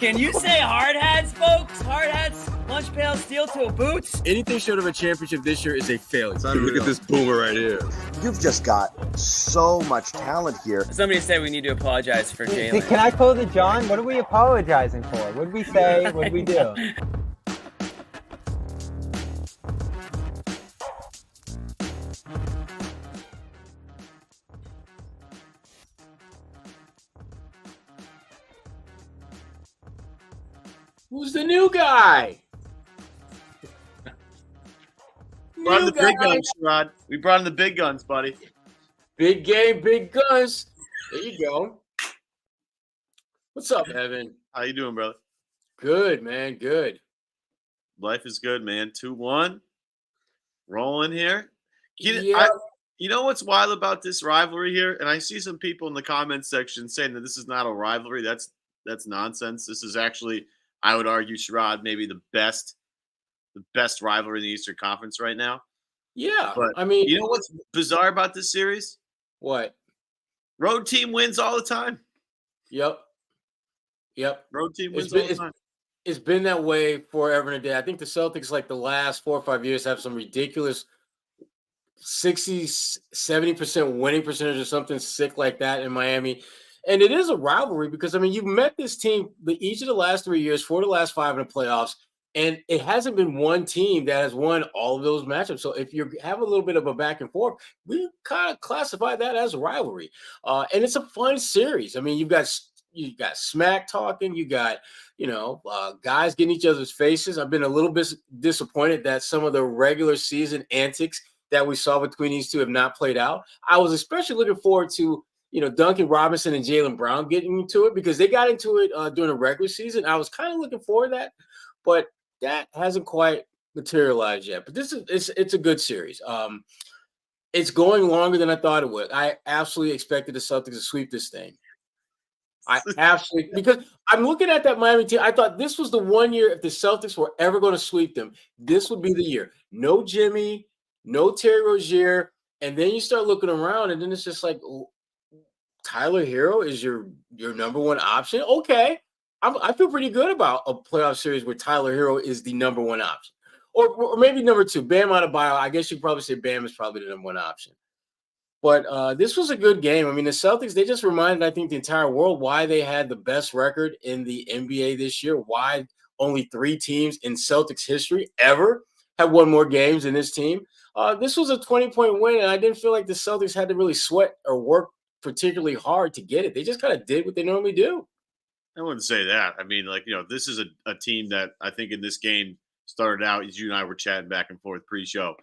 Can you say hard hats, folks? Hard hats, lunch pail, steel toe boots. Anything short of a championship this year is a failure. Look at this boomer right here. You've just got so much talent here. Somebody said we need to apologize for Jalen. Can I close it, John? What are we apologizing for? What did we say? What did we do? Who's the new guy? Brought in the big guns, Sherrod. We brought in the big guns, buddy. Big game, big guns. There you go. What's up, Evan? How you doing, brother? Good, man. Good. Life is good, man. 2-1. Rolling here. You know what's wild about this rivalry here? And I see some people in the comments section saying that this is not a rivalry. That's nonsense. This is actually, I would argue, Sherrod, maybe the best rivalry in the Eastern Conference right now. Yeah. But I mean, you know what's bizarre about this series? What? Road team wins all the time. Yep. Road team wins all the time. It's been that way forever and a day. I think the Celtics, like the last 4 or 5 years, have some ridiculous 60, 70% winning percentage or something sick like that in Miami. And it is a rivalry because, I mean, you've met this team each of the last 3 years, 4 of the last 5 in the playoffs, and it hasn't been one team that has won all of those matchups. So if you have a little bit of a back and forth, we kind of classify that as a rivalry. And it's a fun series. I mean, you got smack talking, you got, guys getting each other's faces. I've been a little bit disappointed that some of the regular season antics that we saw between these two have not played out. I was especially looking forward to, Duncan Robinson and Jaylen Brown getting into it because they got into it during the regular season. I was kind of looking forward to that, but that hasn't quite materialized yet. But it's a good series. It's going longer than I thought it would. I absolutely expected the Celtics to sweep this thing. Because I'm looking at that Miami team. I thought this was the one year if the Celtics were ever going to sweep them, this would be the year. No Jimmy, no Terry Rozier, and then you start looking around, and then it's just like Tyler Hero is your number one option. Okay, I feel pretty good about a playoff series where Tyler Hero is the number one option, or maybe number two. Bam Adebayo. I guess you probably say Bam is probably the number one option. But this was a good game. I mean, the Celtics, they just reminded, I think, the entire world why they had the best record in the NBA this year, why only 3 teams in Celtics history ever have won more games than this team. This was a 20-point win, and I didn't feel like the Celtics had to really sweat or work particularly hard to get it. They just kind of did what they normally do. I wouldn't say that. I mean, this is a team that I think in this game started out, as you and I were chatting back and forth pre-show.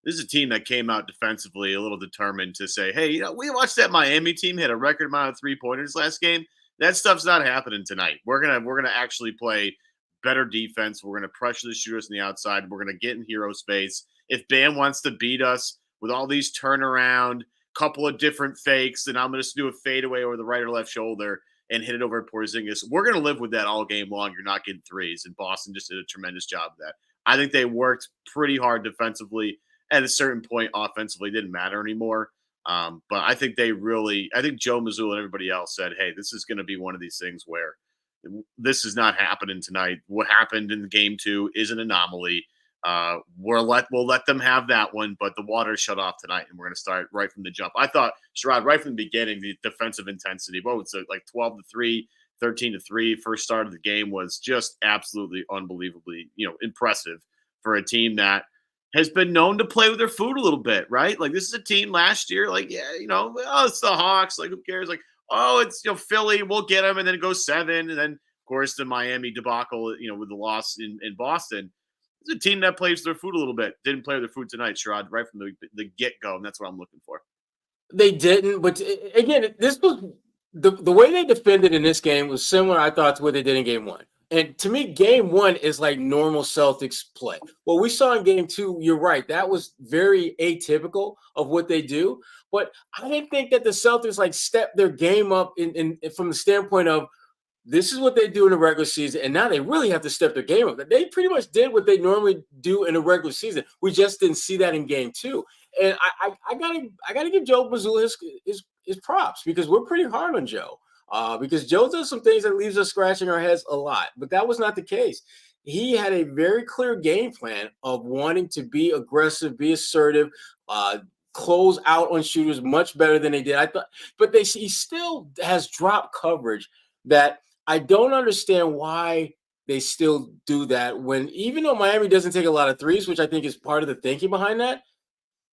This is a team that came out defensively a little determined to say, hey, we watched that Miami team hit a record amount of 3-pointers last game. That stuff's not happening tonight. We're gonna actually play better defense. We're gonna pressure the shooters on the outside. We're gonna get in hero space. If Bam wants to beat us with all these turnaround, couple of different fakes, then I'm gonna just do a fadeaway over the right or left shoulder and hit it over at Porzingis. We're gonna live with that all game long. You're not getting threes, and Boston just did a tremendous job of that. I think they worked pretty hard defensively. At a certain point, offensively, didn't matter anymore. But I think Joe Mazzulla and everybody else said, hey, this is going to be one of these things where this is not happening tonight. What happened in game 2 is an anomaly. We'll let them have that one, but the water shut off tonight, and we're going to start right from the jump. I thought, Sherrod, right from the beginning, the defensive intensity, it's like 12-3, 13-3. First start of the game was just absolutely unbelievably, impressive for a team that has been known to play with their food a little bit, right? Like, this is a team last year, it's the Hawks. Like, who cares? Like, it's, Philly, we'll get them, and then go 7. And then, of course, the Miami debacle, with the loss in Boston. It's a team that plays their food a little bit. Didn't play with their food tonight, Sherrod, right from the get-go, and that's what I'm looking for. They didn't, but again, this was the way they defended in this game was similar, I thought, to what they did in game 1. And to me, game 1 is like normal Celtics play. What we saw in game 2, you're right. That was very atypical of what they do. But I didn't think that the Celtics stepped their game up in from the standpoint of this is what they do in the regular season. And now they really have to step their game up. They pretty much did what they normally do in the regular season. We just didn't see that in game 2. And I gotta give Joe Mazzulla his props because we're pretty hard on Joe. because Joe does some things that leaves us scratching our heads a lot, but that was not the case. He had a very clear game plan of wanting to be aggressive, be assertive, close out on shooters much better than they did. I thought, but he still has drop coverage that I don't understand why they still do that when, even though Miami doesn't take a lot of threes, which I think is part of the thinking behind that,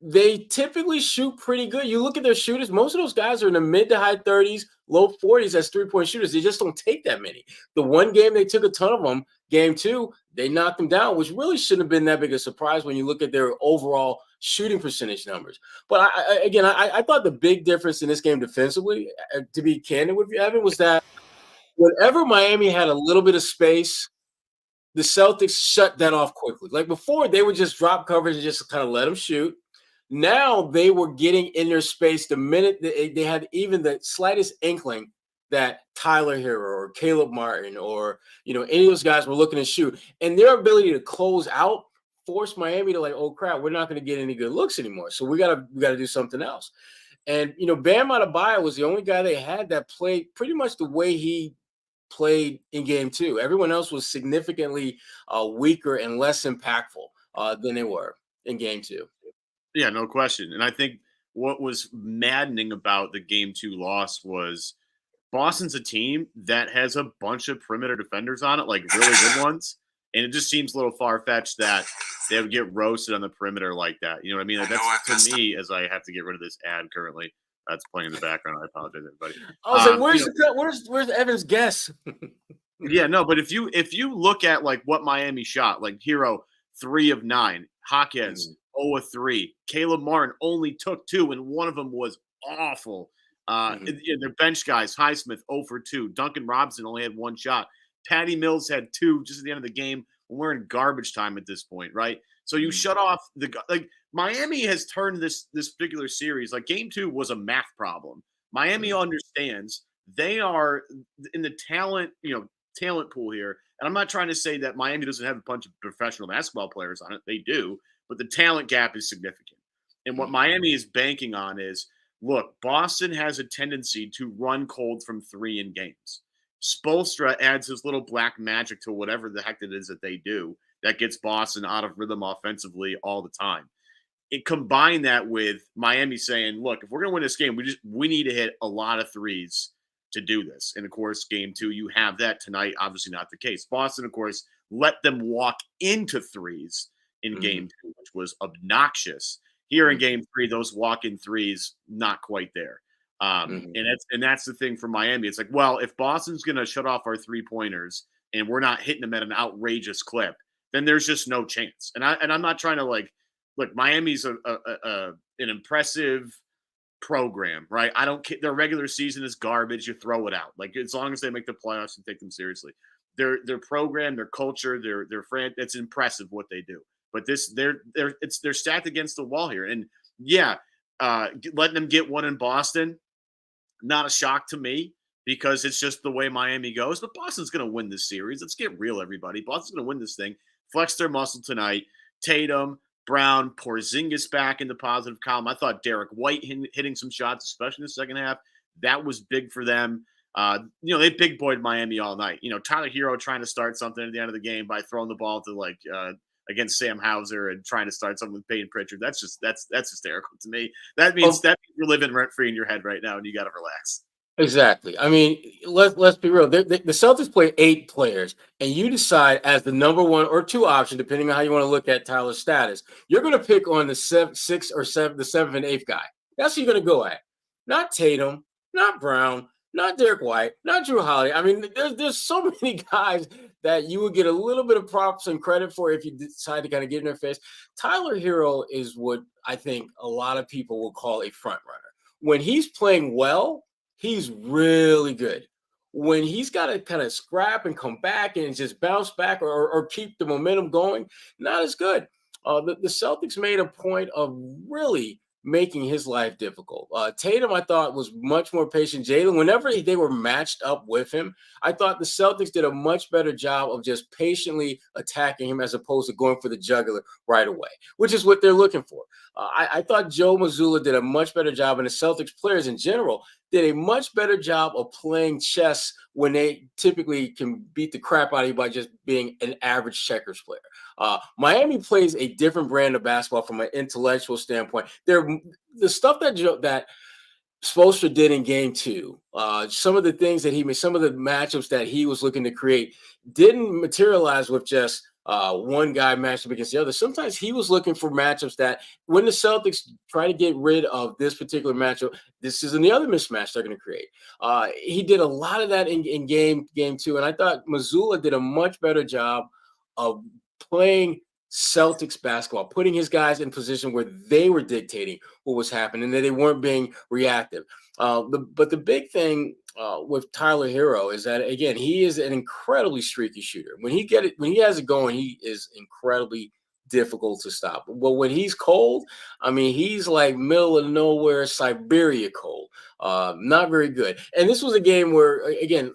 they typically shoot pretty good. You look at their shooters, most of those guys are in the mid to high 30s, low 40s as three-point shooters. They just don't take that many. The one game they took a ton of them, game 2, they knocked them down, which really shouldn't have been that big a surprise when you look at their overall shooting percentage numbers. But I thought the big difference in this game defensively, to be candid with you, Evan, was that whenever Miami had a little bit of space, the Celtics shut that off quickly. Like before, they would just drop coverage and just kind of let them shoot. Now they were getting in their space the minute they had even the slightest inkling that Tyler Hero or Caleb Martin or any of those guys were looking to shoot, and their ability to close out forced Miami to oh crap, we're not going to get any good looks anymore. So we gotta do something else. And Bam Adebayo was the only guy they had that played pretty much the way he played in game 2. Everyone else was significantly weaker and less impactful than they were in game 2. Yeah, no question. And I think what was maddening about the game 2 loss was Boston's a team that has a bunch of perimeter defenders on it, like really good ones. And it just seems a little far-fetched that they would get roasted on the perimeter like that. You know what I mean? Like that's to me, as I have to get rid of this ad currently. That's playing in the background. I apologize, everybody. I was like, where's Evan's guess? Yeah, no, but if you look at what Miami shot, like Hero 3 of 9, Hawkins 0 of 3, Caleb Martin only took 2, and one of them was awful. Their bench guys, Highsmith 0 for 2, Duncan Robinson only had 1 shot, Patty Mills had 2 just at the end of the game. We're in garbage time at this point, right? So you shut off Miami has turned this particular series. Game 2 was a math problem. Miami understands they are in the talent pool here. And I'm not trying to say that Miami doesn't have a bunch of professional basketball players on it. They do, but the talent gap is significant. And what Miami is banking on is, look, Boston has a tendency to run cold from 3 in games. Spoelstra adds his little black magic to whatever the heck it is that they do that gets Boston out of rhythm offensively all the time. It combined that with Miami saying, look, if we're going to win this game, we need to hit a lot of threes to do this. And of course, game 2, you have that tonight. Obviously not the case. Boston, of course, let them walk into threes in game 2, which was obnoxious. Here in game 3, those walk-in threes, not quite there. And that's the thing for Miami. It's well, if Boston's going to shut off our 3-pointers and we're not hitting them at an outrageous clip, then there's just no chance. And I'm not trying to look, Miami's an impressive program, right? I don't care. Their regular season is garbage. You throw it out. As long as they make the playoffs and take them seriously. Their program, their culture, their friend, it's impressive what they do. But they're stacked against the wall here. And yeah, letting them get one in Boston, not a shock to me because it's just the way Miami goes. But Boston's going to win this series. Let's get real, everybody. Boston's going to win this thing. Flex their muscle tonight. Tatum, Brown, Porzingis back in the positive column. I thought Derek White hitting some shots, especially in the second half. That was big for them. They big boyed Miami all night. Tyler Hero trying to start something at the end of the game by throwing the ball to against Sam Hauser and trying to start something with Payton Pritchard. That's hysterical to me. That means you're living rent free in your head right now, and you got to relax. Exactly. I mean, let's be real. The Celtics play 8 players, and you decide as the number 1 or 2 option, depending on how you want to look at Tyler's status. You're going to pick on the 6th or 7th, the 7th and 8th guy. That's what you're going to go at. Not Tatum, not Brown, not Derek White, not Drew Holiday. I mean, there's so many guys that you would get a little bit of props and credit for if you decide to kind of get in their face. Tyler Hero is what I think a lot of people will call a front runner. When he's playing well, he's really good. When he's got to kind of scrap and come back and just bounce back or keep the momentum going, not as good. The Celtics made a point of really making his life difficult. Tatum, I thought, was much more patient. Jalen, whenever they were matched up with him, I thought the Celtics did a much better job of just patiently attacking him as opposed to going for the jugular right away, which is what they're looking for. I thought Joe Mazzulla did a much better job, and the Celtics players in general did a much better job of playing chess when they typically can beat the crap out of you by just being an average checkers player. Miami plays a different brand of basketball from an intellectual standpoint. The stuff that Spoelstra did in game 2, some of the things that he made, some of the matchups that he was looking to create didn't materialize with just one guy matched up against the other. Sometimes he was looking for matchups that when the Celtics try to get rid of this particular matchup, this is the other mismatch they're going to create. He did a lot of that in game 2, and I thought Mazzulla did a much better job of playing Celtics basketball, putting his guys in position where they were dictating what was happening, and that they weren't being reactive. But the big thing with Tyler Hero is that, again, he is an incredibly streaky shooter. When he has it going, he is incredibly difficult to stop. But when he's cold, I mean, he's like middle of nowhere, Siberia cold. Not very good. And this was a game where, again,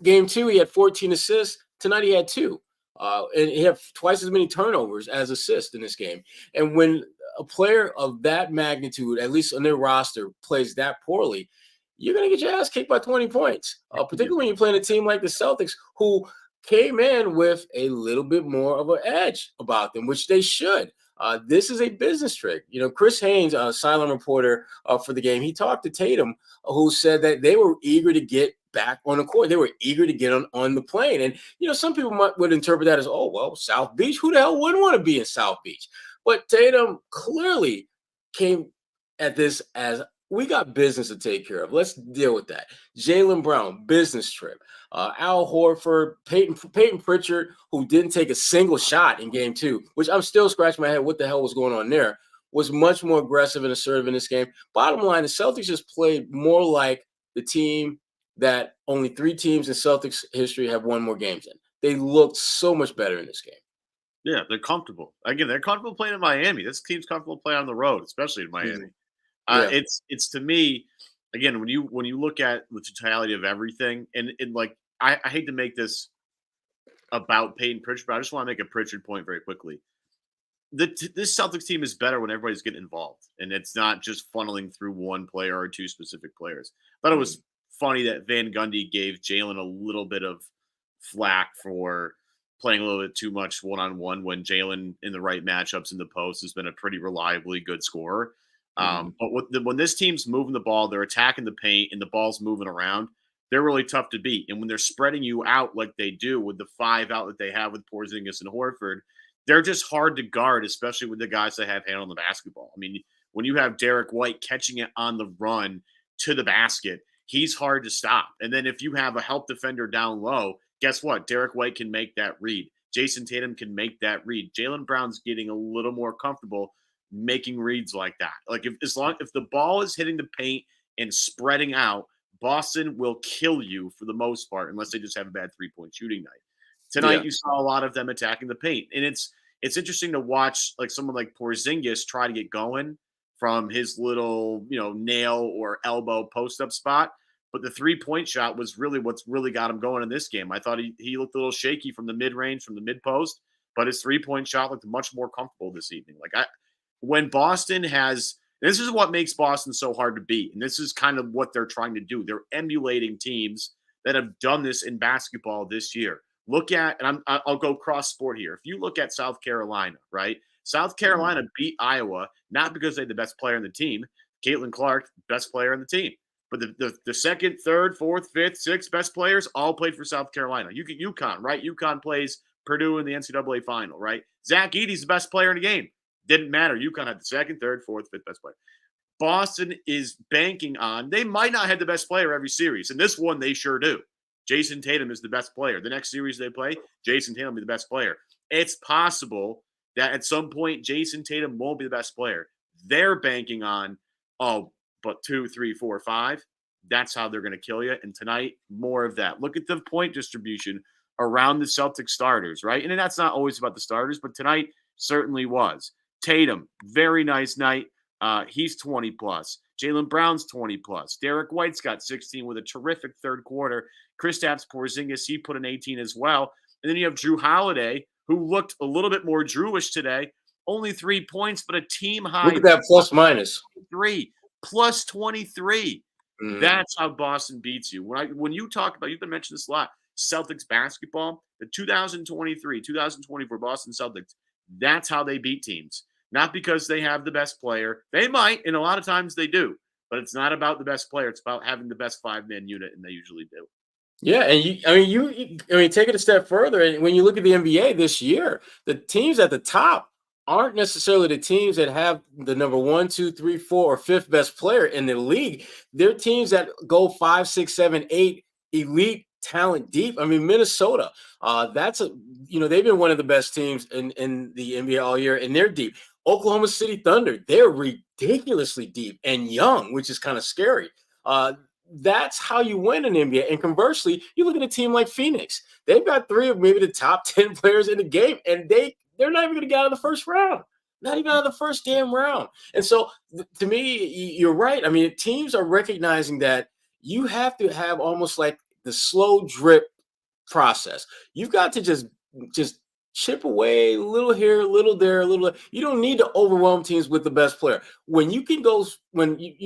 game 2, he had 14 assists. Tonight he had 2. And he had twice as many turnovers as assists in this game. And when a player of that magnitude, at least on their roster, plays that poorly, you're going to get your ass kicked by 20 points, particularly when you're playing a team like the Celtics, who came in with a little bit more of an edge about them, which they should. This is a business trick. You know, Chris Haynes, a silent reporter for the game, he talked to Tatum, who said that they were eager to get back on the court. They were eager to get on the plane. And, you know, some people would interpret that as, oh, well, South Beach, who the hell wouldn't want to be in South Beach? But Tatum clearly came at this as, we got business to take care of. Let's deal with that. Jaylen Brown, business trip. Al Horford, Payton Pritchard, who didn't take a single shot in game 2, which I'm still scratching my head what the hell was going on there, was much more aggressive and assertive in this game. Bottom line, the Celtics just played more like the team that only 3 teams in Celtics history have won more games in. They looked so much better in this game. Yeah, they're comfortable. Again, they're comfortable playing in Miami. This team's comfortable playing on the road, especially in Miami. It's to me, again, when you look at the totality of everything, and like I hate to make this about Payton Pritchard, but I just want to make a Pritchard point very quickly. This Celtics team is better when everybody's getting involved, and it's not just funneling through one player or 2 specific players. I thought it was funny that Van Gundy gave Jalen a little bit of flack for playing a little bit too much one-on-one when Jalen in the right matchups in the post has been a pretty reliably good scorer. But when this team's moving the ball, they're attacking the paint and the ball's moving around, they're really tough to beat. And when they're spreading you out like they do with the 5 out that they have with Porzingis and Horford, they're just hard to guard, especially with the guys that have handled the basketball. I mean, when you have Derek White catching it on the run to the basket, he's hard to stop. And then if you have a help defender down low, guess what? Derek White can make that read. Jason Tatum can make that read. Jaylen Brown's getting a little more comfortable making reads like that. Like if the ball is hitting the paint and spreading out, Boston will kill you for the most part, unless they just have a bad 3-point shooting night. Tonight, you saw a lot of them attacking the paint, and it's interesting to watch like someone like Porzingis try to get going from his little nail or elbow post up spot. But the 3-point shot was really what's really got him going in this game. I thought he looked a little shaky from the mid-range, from the mid-post, but his 3-point shot looked much more comfortable this evening. When Boston has – this is what makes Boston so hard to beat, and this is kind of what they're trying to do. They're emulating teams that have done this in basketball this year. Look at – and I'll go cross-sport here. If you look at South Carolina, right, South Carolina beat Iowa not because they had the best player on the team. Caitlin Clark, best player on the team. But the second, third, fourth, fifth, sixth best players all played for South Carolina. You get UConn, right? UConn plays Purdue in the NCAA final, right? Zach Edey's the best player in the game. Didn't matter. UConn had the second, third, fourth, fifth best player. Boston is banking on – they might not have the best player every series. And this one, they sure do. Jason Tatum is the best player. The next series they play, Jason Tatum will be the best player. It's possible that at some point Jason Tatum won't be the best player. They're banking on, but 2, 3, 4, 5, that's how they're going to kill you. And tonight, more of that. Look at the point distribution around the Celtics starters, right? And that's not always about the starters, but tonight certainly was. Tatum, very nice night. He's 20 plus. Jaylen Brown's 20 plus. Derek White's got 16 with a terrific third quarter. Kristaps Porzingis, he put an 18 as well. And then you have Drew Holiday, who looked a little bit more Drewish today. Only 3 points, but a team high. Look at that plus minus. 3 plus 23. Mm. That's how Boston beats you. When you talk about, you've been mentioning this a lot, Celtics basketball, the 2023, 2024 Boston Celtics, that's how they beat teams. Not because they have the best player. They might, and a lot of times they do. But it's not about the best player. It's about having the best 5-man unit, and they usually do. Yeah, and take it a step further. And when you look at the NBA this year, the teams at the top aren't necessarily the teams that have the number 1, 2, 3, 4, or 5th best player in the league. They're teams that go 5, 6, 7, 8 elite talent deep. I mean, Minnesota, they've been one of the best teams in the NBA all year, and they're deep. Oklahoma City Thunder, they're ridiculously deep and young, which is kind of scary. That's how you win in the NBA. And conversely, you look at a team like Phoenix. They've got 3 of maybe the top 10 players in the game, and they're not even going to get out of the first round. Not even out of the first damn round. And so, to me, you're right. I mean, teams are recognizing that you have to have almost like the slow drip process. You've got to just chip away a little here, a little there, a little. You don't need to overwhelm teams with the best player. When you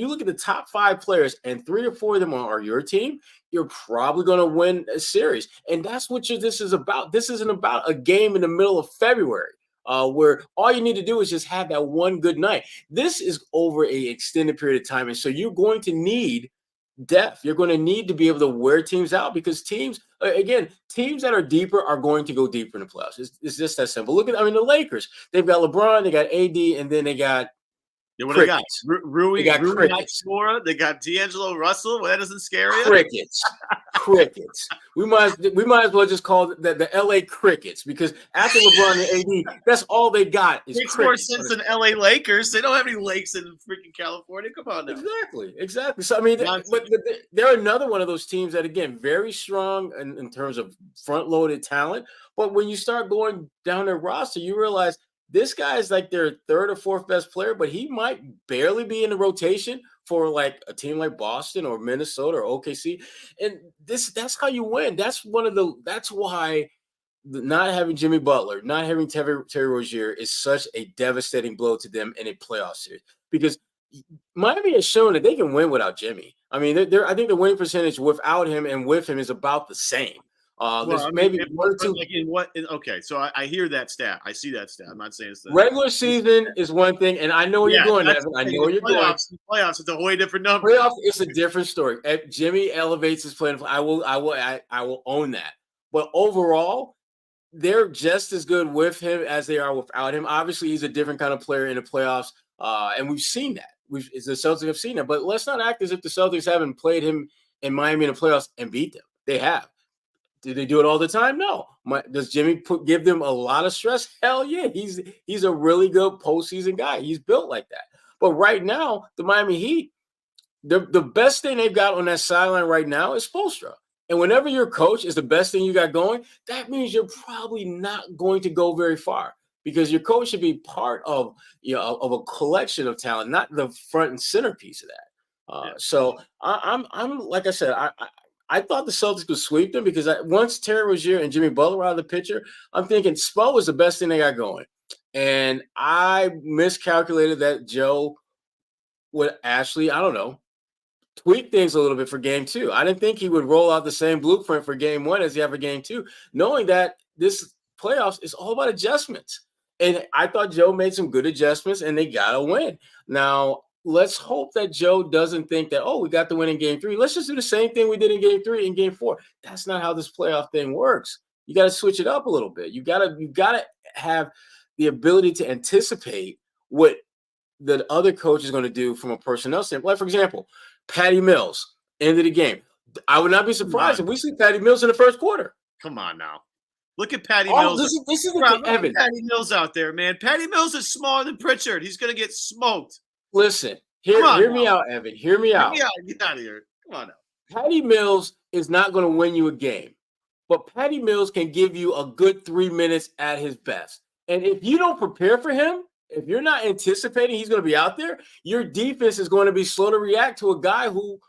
look at the top 5 players and 3 or 4 of them are your team, you're probably going to win a series. And that's what this is about. This isn't about a game in the middle of February where all you need to do is just have that one good night. This is over an extended period of time. And so you're going to need depth. You're going to need to be able to wear teams out because teams that are deeper are going to go deeper in the playoffs. It's just that simple. Look at, the Lakers. They've got LeBron, they got AD, and then they got what they got? Rui crickets. They got D'Angelo Russell. Well, that doesn't scare you. Crickets. We might as well just call it the LA Crickets because after LeBron and AD, that's all they got. Makes more sense than LA Lakers. They don't have any lakes in freaking California. Come on now. Exactly. So I mean, but they're another one of those teams that again very strong in terms of front-loaded talent. But when you start going down their roster, you realize this guy is like their 3rd or 4th best player, but he might barely be in the rotation for like a team like Boston or Minnesota or OKC. And that's how you win. That's why not having Jimmy Butler, not having Terry Rozier is such a devastating blow to them in a playoff series because Miami has shown that they can win without Jimmy. I mean, I think the winning percentage without him and with him is about the same. Maybe 1 or 2. Okay, so I hear that stat. I see that stat. I'm not saying it's the regular season is one thing, and I know where you're going, Evan. I know where you're going. Playoffs, it's a whole different number. Playoffs, it's a different story. Jimmy elevates his play. I will own that. But overall, they're just as good with him as they are without him. Obviously, he's a different kind of player in the playoffs, and we've seen that. The Celtics have seen that. But let's not act as if the Celtics haven't played him in Miami in the playoffs and beat them. They have. Do they do it all the time? No. Does Jimmy give them a lot of stress? Hell yeah. He's a really good postseason guy. He's built like that. But right now, the Miami Heat, the best thing they've got on that sideline right now is Spoelstra. And whenever your coach is the best thing you got going, that means you're probably not going to go very far because your coach should be part of a collection of talent, not the front and centerpiece of that. So I'm like I said, I thought the Celtics could sweep them because once Terry Rozier and Jimmy Butler were out of the picture, I'm thinking Spo was the best thing they got going. And I miscalculated that Joe would actually, I don't know, tweak things a little bit for game 2. I didn't think he would roll out the same blueprint for game 1 as he had for game 2, knowing that this playoffs is all about adjustments. And I thought Joe made some good adjustments and they got to win. Now, let's hope that Joe doesn't think that, we got the win in game 3. Let's just do the same thing we did in game 3 and game 4. That's not how this playoff thing works. You got to switch it up a little bit. You got to have the ability to anticipate what the other coach is going to do from a personnel standpoint. Like, for example, Patty Mills, end of the game. I would not be surprised if we see Patty Mills in the first quarter. Come on now. Look at Patty Mills. This is Evan. Patty Mills out there, man. Patty Mills is smaller than Pritchard. He's going to get smoked. Listen, hear me out, Evan. Hear me out. Get out of here. Come on now. Patty Mills is not going to win you a game, but Patty Mills can give you a good 3 minutes at his best. And if you don't prepare for him, if you're not anticipating he's going to be out there, your defense is going to be slow to react to a guy who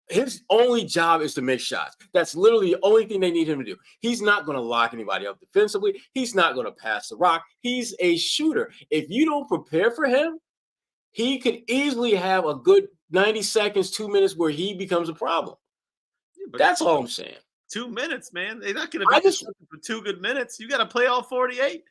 his only job is to make shots. That's literally the only thing they need him to do. He's not going to lock anybody up defensively. He's not going to pass the rock. He's a shooter. If you don't prepare for him, he could easily have a good 90 seconds, 2 minutes where he becomes a problem. Yeah, that's all I'm saying. 2 minutes, man. They're not going to be for 2 good minutes. You got to play all 48.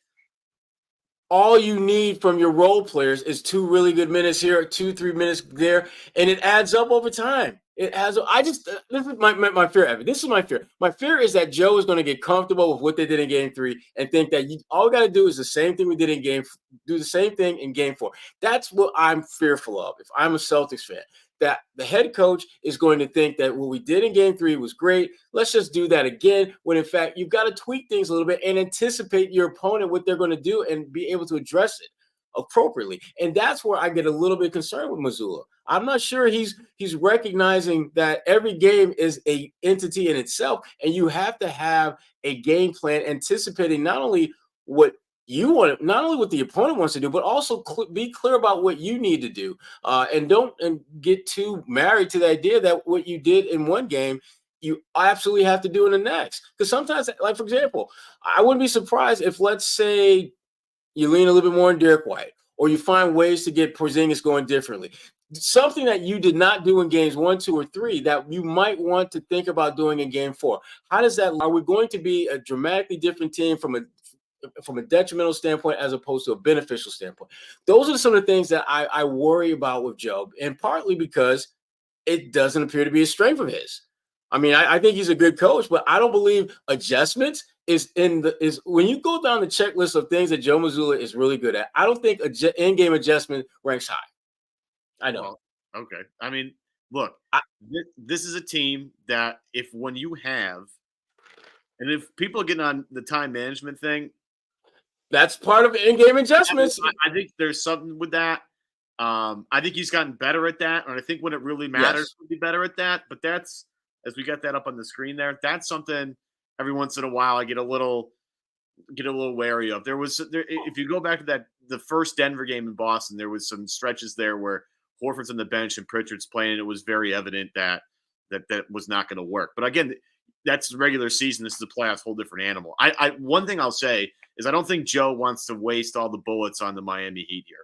All you need from your role players is 2 really good minutes here, 2-3 minutes there, and it adds up over time. It has. This is my fear, Evan. This is my fear. My fear is that Joe is going to get comfortable with what they did in Game 3 and think that all we got to do is the same thing we did in do the same thing in Game 4. That's what I'm fearful of. If I'm a Celtics fan, that the head coach is going to think that what we did in Game 3 was great. Let's just do that again. When in fact you've got to tweak things a little bit and anticipate your opponent, what they're going to do, and be able to address it appropriately. And that's where I get a little bit concerned with Mazzulla. I'm not sure he's recognizing that every game is an entity in itself, and you have to have a game plan anticipating not only what you want, not only what the opponent wants to do, but also be clear about what you need to do, and don't get too married to the idea that what you did in one game you absolutely have to do in the next. Because sometimes, like for example, I wouldn't be surprised if, let's say, you lean a little bit more on Derek White, or you find ways to get Porzingis going differently. Something that you did not do in games 1, 2, or 3 that you might want to think about doing in Game 4. How does that? Are we going to be a dramatically different team from a detrimental standpoint as opposed to a beneficial standpoint? Those are some of the things that I worry about with Joe, and partly because it doesn't appear to be a strength of his. I mean, I think he's a good coach, but I don't believe adjustments is when you go down the checklist of things that Joe Mazzulla is really good at. I don't think in-game adjustment ranks high. I know. Well, okay. I mean, look, this is a team that if people are getting on the time management thing, that's part of in-game adjustments. I think there's something with that. I think he's gotten better at that, and I think when it really matters, he'll be better at that. But that's, as we got that up on the screen there, that's something every once in a while I get a little wary of. If you go back to the first Denver game in Boston, there was some stretches there where Horford's on the bench and Pritchard's playing, and it was very evident that was not going to work. But again, that's the regular season. This is the playoffs, whole different animal. One thing I'll say is I don't think Joe wants to waste all the bullets on the Miami Heat here.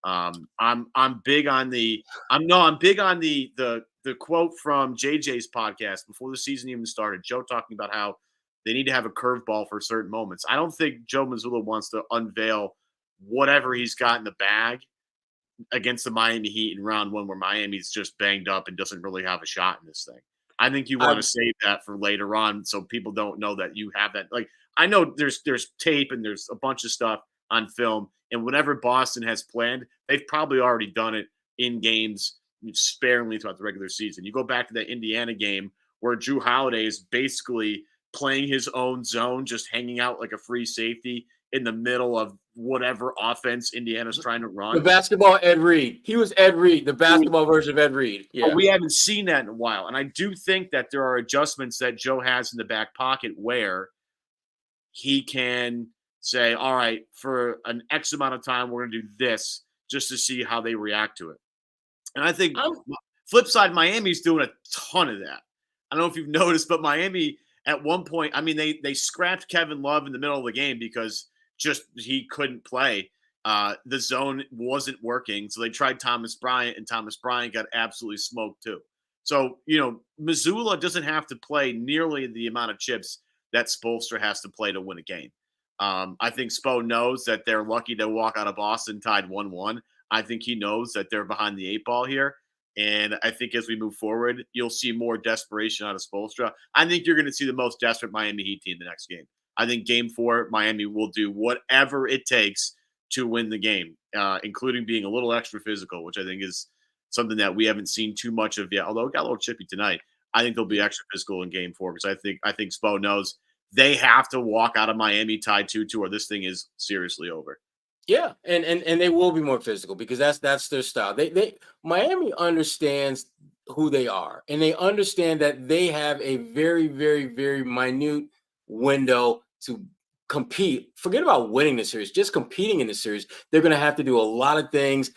I'm big on the quote from JJ's podcast before the season even started. Joe talking about how they need to have a curveball for certain moments. I don't think Joe Mazzulla wants to unveil whatever he's got in the bag against the Miami Heat in round 1, where Miami's just banged up and doesn't really have a shot in this thing. I think you want to save that for later on so people don't know that you have that. Like, I know there's tape and there's a bunch of stuff on film, and whatever Boston has planned, they've probably already done it in games sparingly throughout the regular season. You go back to that Indiana game where Drew Holiday is basically playing his own zone, just hanging out like a free safety in the middle of whatever offense Indiana's trying to run. The basketball Ed Reed. He was Ed Reed, the basketball version of Ed Reed. Yeah. But we haven't seen that in a while. And I do think that there are adjustments that Joe has in the back pocket where he can say, all right, for an X amount of time, we're going to do this just to see how they react to it. And I think flip side, Miami's doing a ton of that. I don't know if you've noticed, but Miami at one point, I mean, they scrapped Kevin Love in the middle of the game because just he couldn't play. The zone wasn't working. So they tried Thomas Bryant, and Thomas Bryant got absolutely smoked too. So, Mazzulla doesn't have to play nearly the amount of chips that Spoelstra has to play to win a game. I think Spo knows that they're lucky to walk out of Boston tied 1-1. I think he knows that they're behind the 8 ball here. And I think as we move forward, you'll see more desperation out of Spoelstra. I think you're going to see the most desperate Miami Heat team the next game. I think Game 4, Miami will do whatever it takes to win the game, including being a little extra physical, which I think is something that we haven't seen too much of yet. Although it got a little chippy tonight, I think they'll be extra physical in Game 4 because I think Spo knows they have to walk out of Miami tied 2-2, or this thing is seriously over. Yeah, and they will be more physical because that's their style. Miami understands who they are, and they understand that they have a very, very, very minute window to compete, forget about winning the series, just competing in the series, they're going to have to do a lot of things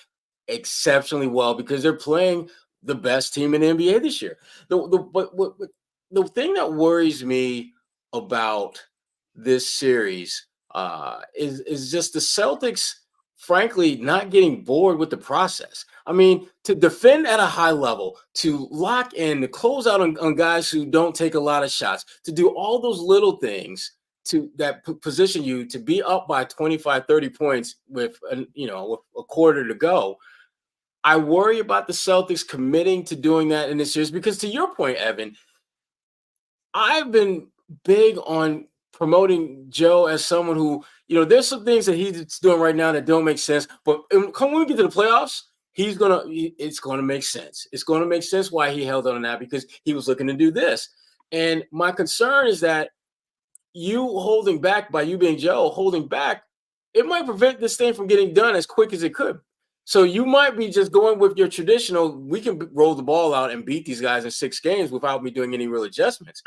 exceptionally well because they're playing the best team in the NBA this year. The thing that worries me about this series is just the Celtics, frankly, not getting bored with the process. I mean, to defend at a high level, to lock in, to close out on guys who don't take a lot of shots, to do all those little things that position you to be up by 25, 30 points with a quarter to go. I worry about the Celtics committing to doing that in this series because, to your point, Evan, I've been big on promoting Joe as someone who, there's some things that he's doing right now that don't make sense. But when we get to the playoffs, it's going to make sense. It's going to make sense why he held on that because he was looking to do this. And my concern is that you holding back, by you being Joe, holding back, it might prevent this thing from getting done as quick as it could. So you might be just going with your traditional, we can roll the ball out and beat these guys in 6 games without me doing any real adjustments.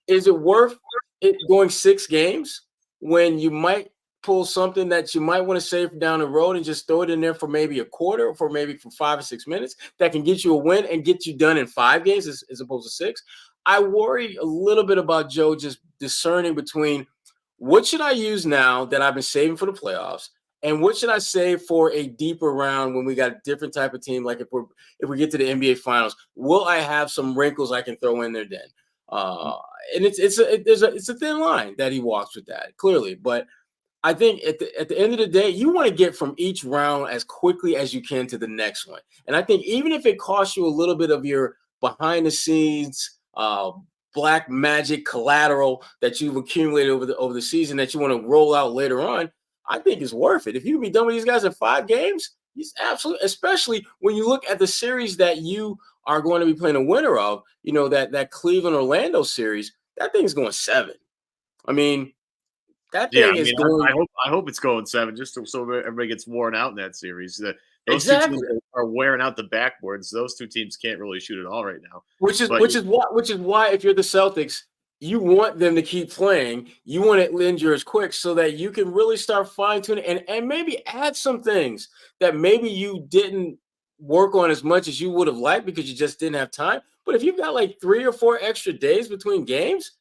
Is it worth it going 6 games when you might pull something that you might want to save down the road and just throw it in there for maybe a quarter or for maybe for 5 or 6 minutes that can get you a win and get you done in 5 games as opposed to 6? I worry a little bit about Joe just discerning between what should I use now that I've been saving for the playoffs and what should I save for a deeper round when we got a different type of team? Like if we get to the NBA Finals, will I have some wrinkles I can throw in there then? And it's a thin line that he walks with that clearly, but I think at the end of the day, you want to get from each round as quickly as you can to the next one. And I think even if it costs you a little bit of your behind the scenes black magic collateral that you've accumulated over the season that you want to roll out later on, I think it's worth it. If you can be done with these guys in 5 games, he's absolutely, especially when you look at the series that you are going to be playing a winner of, that Cleveland-Orlando series, that thing's going 7. I mean, that thing is going. I hope it's going 7, just so everybody gets worn out in that series. Those Exactly. 2 teams are wearing out the backboards. Those 2 teams can't really shoot at all right now. Which is why if you're the Celtics, you want them to keep playing. You want to end yours quick so that you can really start fine-tuning and maybe add some things that maybe you didn't work on as much as you would have liked because you just didn't have time. But if you've got like 3 or 4 extra days between games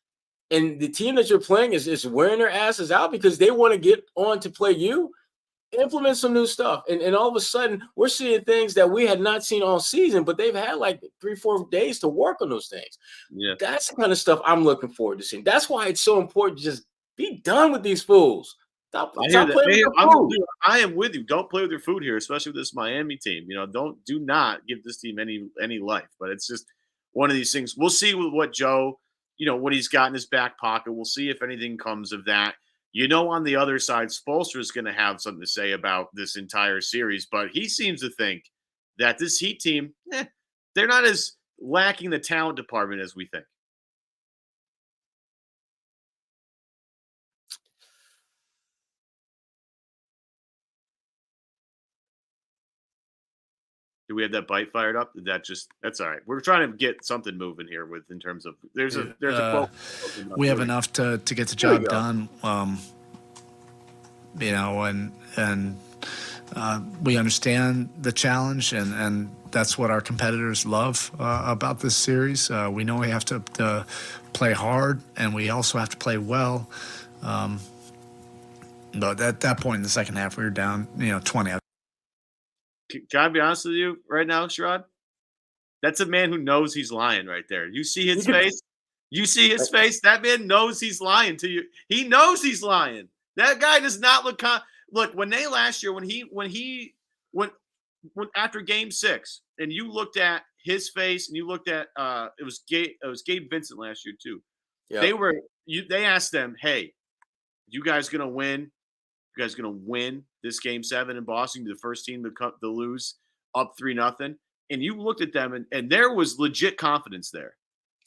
and the team that you're playing is wearing their asses out because they want to get on to play you, implement some new stuff. And all of a sudden, we're seeing things that we had not seen all season, but they've had like 3-4 days to work on those things. Yeah. That's the kind of stuff I'm looking forward to seeing. That's why it's so important to just be done with these fools. Stop playing with their food. I am with you. Don't play with your food here, especially with this Miami team. Do not give this team any life. But it's just one of these things. We'll see with what Joe, what he's got in his back pocket. We'll see if anything comes of that. On the other side, Spoelstra is going to have something to say about this entire series, but he seems to think that this Heat team, they're not as lacking the talent department as we think. Do we have that bite fired up? That's all right. We're trying to get something moving here in terms of there's a quote. We have enough to get the job done. And we understand the challenge and that's what our competitors love about this series. We know we have to play hard and we also have to play well. But at that point in the second half, we were down, 20. Can I be honest with you right now, Sherrod? That's a man who knows he's lying right there. You see his face? You see his face? That man knows he's lying to you. He knows he's lying. That guy does not look look, when they last year, when after game 6, and you looked at his face and you looked at it was Gabe Vincent last year too. Yep. They asked them, hey, you guys gonna win? You guys going to win this game 7 in Boston? You're the first team to lose up 3-0. And you looked at them, and there was legit confidence there.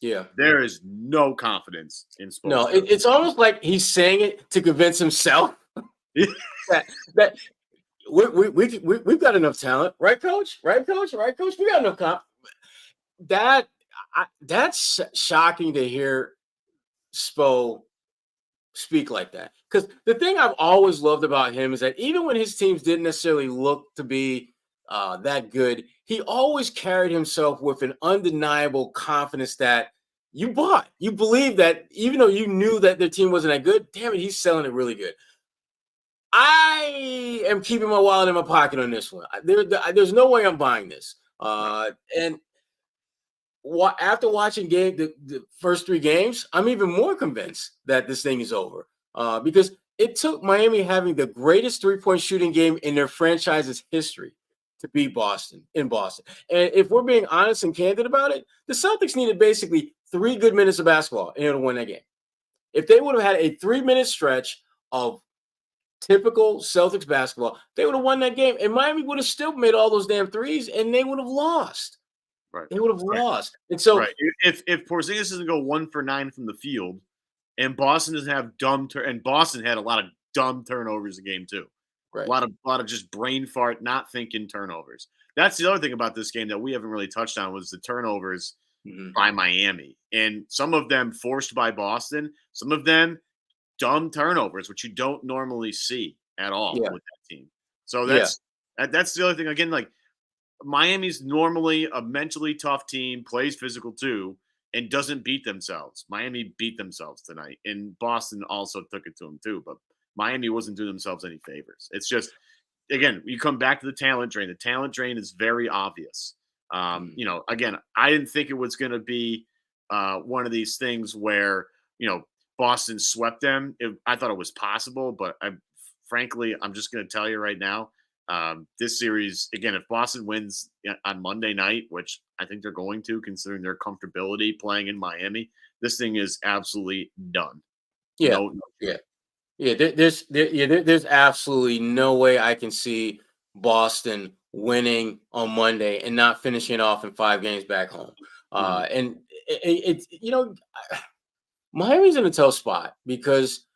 Yeah. There is no confidence in Spoelstra. No, it's almost like he's saying it to convince himself that we've got enough talent. Right, Coach? Right, Coach? Right, Coach? We got enough confidence. That's shocking to hear Spo speak like that. Because the thing I've always loved about him is that even when his teams didn't necessarily look to be that good, he always carried himself with an undeniable confidence that you bought. You believe that even though you knew that their team wasn't that good, damn it, he's selling it really good. I am keeping my wallet in my pocket on this one. There's no way I'm buying this. And after watching the first 3 games, I'm even more convinced that this thing is over because it took Miami having the greatest 3-point shooting game in their franchise's history to beat Boston in Boston. And if we're being honest and candid about it, the Celtics needed basically 3 good minutes of basketball in order to win that game. If they would have had a 3-minute stretch of typical Celtics basketball, they would have won that game. And Miami would have still made all those damn threes, and they would have lost. Right. They would have lost. And so if Porzingis doesn't go 1 for 9 from the field, and Boston doesn't have and Boston had a lot of dumb turnovers in game 2. Right. A lot of just brain fart, not thinking turnovers. That's the other thing about this game that we haven't really touched on was the turnovers by Miami. And some of them forced by Boston, some of them dumb turnovers, which you don't normally see at all with that team. So that's the other thing. Again, like Miami's normally a mentally tough team, plays physical too, and doesn't beat themselves. Miami beat themselves tonight, and Boston also took it to them too. But Miami wasn't doing themselves any favors. It's just, again, you come back to the talent drain. The talent drain is very obvious. Again, I didn't think it was going to be one of these things where, Boston swept them. I thought it was possible, but frankly, I'm just going to tell you right now, this series, again, if Boston wins on Monday night, which I think they're going to, considering their comfortability playing in Miami, this thing is absolutely done. There's absolutely no way I can see Boston winning on Monday and not finishing off in 5 games back home. And it's Miami's in a tough spot because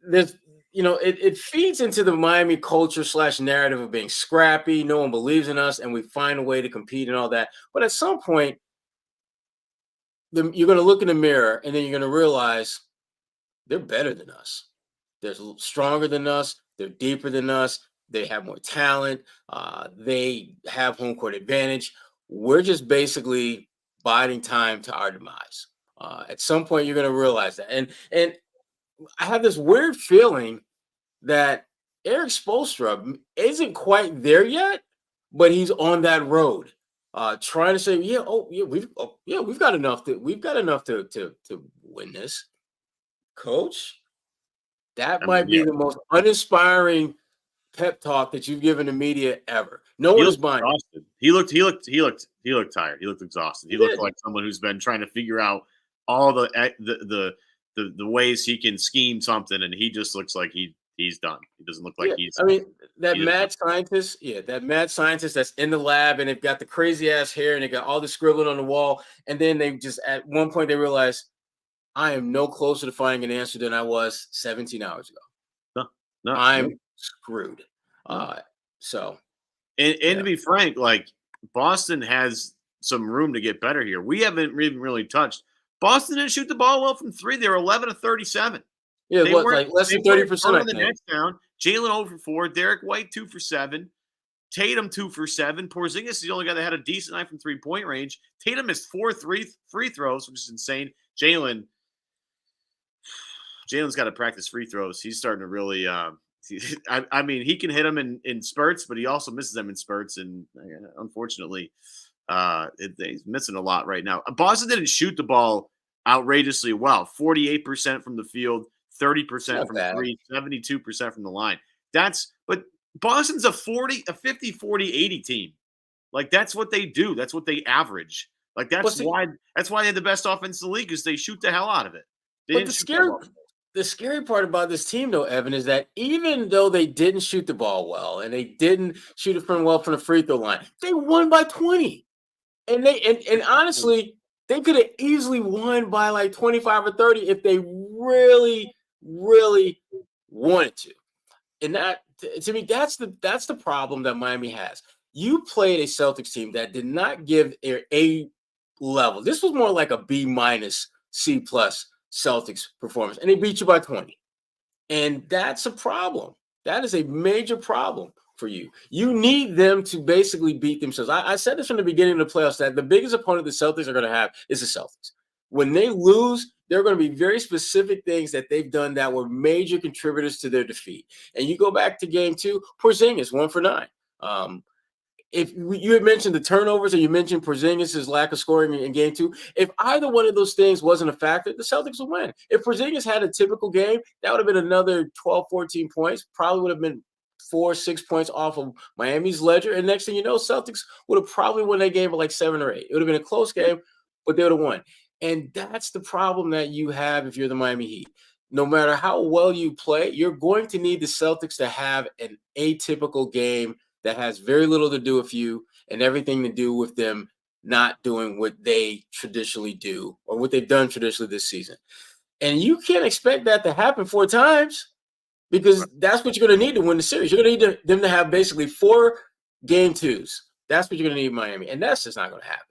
it feeds into the Miami culture / narrative of being scrappy. No one believes in us, and we find a way to compete and all that. But at some point, you're going to look in the mirror, and then you're going to realize they're better than us. They're stronger than us. They're deeper than us. They have more talent. They have home court advantage. We're just basically biding time to our demise. At some point, you're going to realize that. And I have this weird feeling that Eric Spoelstra isn't quite there yet, but he's on that road, trying to say, we've got enough to win this. Coach, that might be the most uninspiring pep talk that you've given the media ever. No one is buying. He looked tired. He looked exhausted. He looked like someone who's been trying to figure out all the ways he can scheme something, and he just looks like he's done. He doesn't look like he's. I mean, that mad scientist that's in the lab, and they've got the crazy ass hair, and they got all the scribbling on the wall, and then they just at one point they realize, I am no closer to finding an answer than I was 17 hours ago. No, I'm screwed. And to be frank, like Boston has some room to get better here. We haven't even really touched. Boston didn't shoot the ball well from 3. They were 11 of 37. Yeah, like less than 30%. The next down. Jalen 0 for 4. Derek White 2 for 7. Tatum 2 for 7. Porzingis is the only guy that had a decent night from 3-point range. Tatum missed 4 free throws, which is insane. Jalen's got to practice free throws. He's starting to really. I mean, he can hit them in spurts, but he also misses them in spurts, and unfortunately, he's missing a lot right now. Boston didn't shoot the ball outrageously well. 48% from the field, 30% from 3, 72% from the line. But Boston's a 50, 40, 80 team. Like that's what they do. That's what they average. Like that's why they had the best offense in the league, because they shoot the hell out of it. The scary part about this team, though, Evan, is that even though they didn't shoot the ball well and they didn't shoot it from the free throw line, they won by 20. And honestly, they could have easily won by like 25 or 30 if they really, really wanted to. And that, to me, that's the problem that Miami has. You played a Celtics team that did not give a level. This was more like a B-, C+ Celtics performance, and they beat you by 20. And that's a problem. That is a major problem for you. You need them to basically beat themselves. I said this from the beginning of the playoffs that the biggest opponent the Celtics are going to have is the Celtics. When they lose, there are going to be very specific things that they've done that were major contributors to their defeat. And you go back to game 2, Porzingis, 1 for 9. If you had mentioned the turnovers or you mentioned Porzingis' lack of scoring in game 2, if either one of those things wasn't a factor, the Celtics would win. If Porzingis had a typical game, that would have been another 12, 14 points, probably would have been 4, 6 points off of Miami's ledger. And next thing you know, Celtics would have probably won that game by like 7 or 8. It would have been a close game, but they would have won. And that's the problem that you have if you're the Miami Heat. No matter how well you play, you're going to need the Celtics to have an atypical game that has very little to do with you and everything to do with them not doing what they traditionally do or what they've done traditionally this season. And you can't expect that to happen 4 times because that's what you're going to need to win the series. You're going to need them to have basically 4 game 2s. That's what you're going to need Miami. And that's just not going to happen.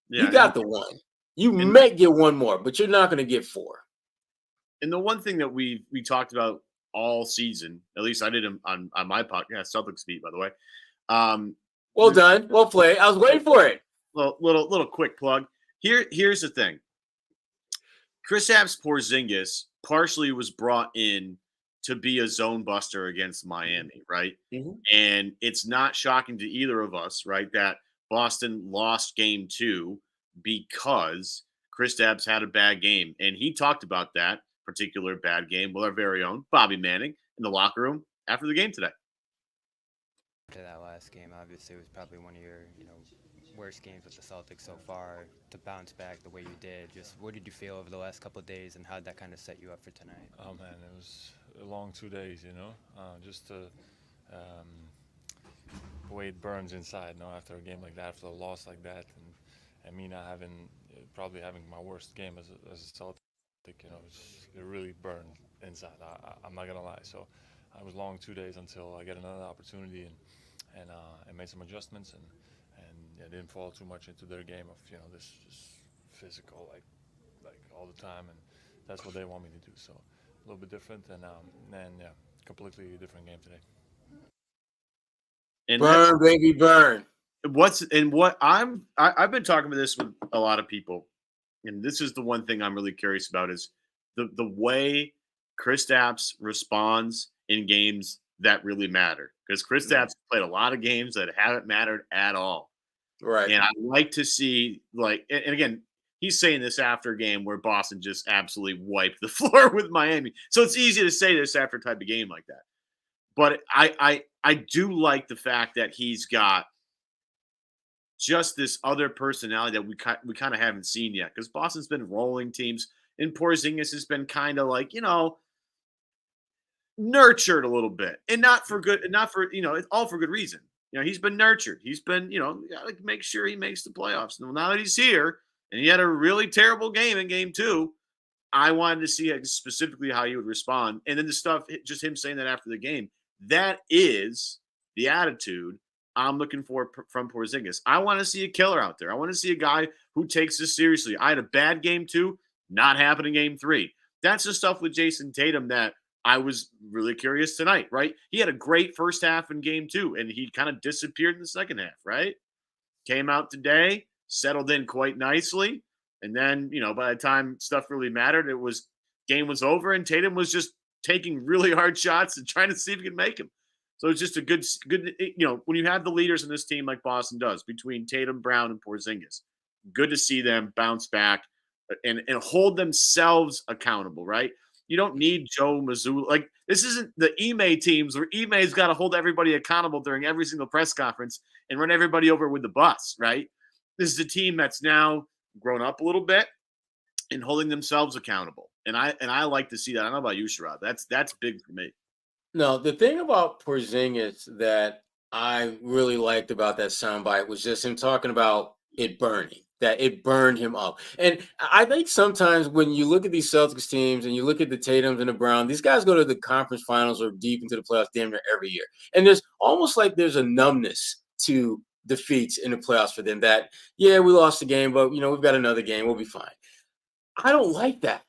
Yeah, you got the one. You may get 1 more, but you're not going to get 4. And the one thing that we talked about all season, at least I did on my podcast, Celtics Beat, by the way. Well done. Well played. I was waiting for it. Little quick plug. Here's the thing. Kristaps Porzingis partially was brought in to be a zone buster against Miami, right? Mm-hmm. And it's not shocking to either of us, right, that Boston lost game 2 because Kristaps had a bad game. And he talked about that particular bad game with our very own Bobby Manning in the locker room after the game today. To that last game, obviously, it was probably one of your, worst games with the Celtics so far. To bounce back the way you did, just what did you feel over the last couple of days, and how did that kind of set you up for tonight? Oh man, it was a long 2 days, just the way it burns inside, after a game like that, after a loss like that, and me not probably having my worst game as a Celtic, it really burned inside. I'm not gonna lie. So I was long 2 days until I get another opportunity and made some adjustments and didn't fall too much into their game of this just physical like all the time, and that's what they want me to do. So a little bit different and completely different game today. And burn, baby, burn. I've been talking about this with a lot of people, and this is the one thing I'm really curious about is the way Kristaps responds in games that really matter, because Kristaps played a lot of games that haven't mattered at all. Right. And I like to see, and again, he's saying this after a game where Boston just absolutely wiped the floor with Miami. So it's easy to say this after a type of game like that. But I do like the fact that he's got just this other personality that we kind of haven't seen yet, because Boston's been rolling teams, and Porzingis has been kind of nurtured a little bit, and not for all for good reason. He's been nurtured. He's been, gotta make sure he makes the playoffs. Now that he's here, and he had a really terrible game in game 2, I wanted to see specifically how he would respond. And then the stuff, just him saying that after the game, that is the attitude I'm looking for from Porzingis. I want to see a killer out there. I want to see a guy who takes this seriously. I had a bad game 2, not happening game 3. That's the stuff with Jason Tatum that I was really curious tonight, right? He had a great first half in game 2, and he kind of disappeared in the second half, right? Came out today, settled in quite nicely. And then, by the time stuff really mattered, game was over, and Tatum was just taking really hard shots and trying to see if he could make them. So it's just a good, when you have the leaders in this team like Boston does, between Tatum, Brown, and Porzingis, good to see them bounce back and hold themselves accountable, right? You don't need Joe Mazzulla. This isn't the Ime teams where Ime's got to hold everybody accountable during every single press conference and run everybody over with the bus, right? This is a team that's now grown up a little bit and holding themselves accountable. And I like to see that. I don't know about you, Sherrod. That's big for me. No, the thing about Porzingis that I really liked about that soundbite was just him talking about it burning, that it burned him up. And I think sometimes when you look at these Celtics teams and you look at the Tatums and the Brown, these guys go to the conference finals or deep into the playoffs damn near every year. And there's almost like there's a numbness to defeats in the playoffs for them that, we lost the game, but, we've got another game. We'll be fine. I don't like that.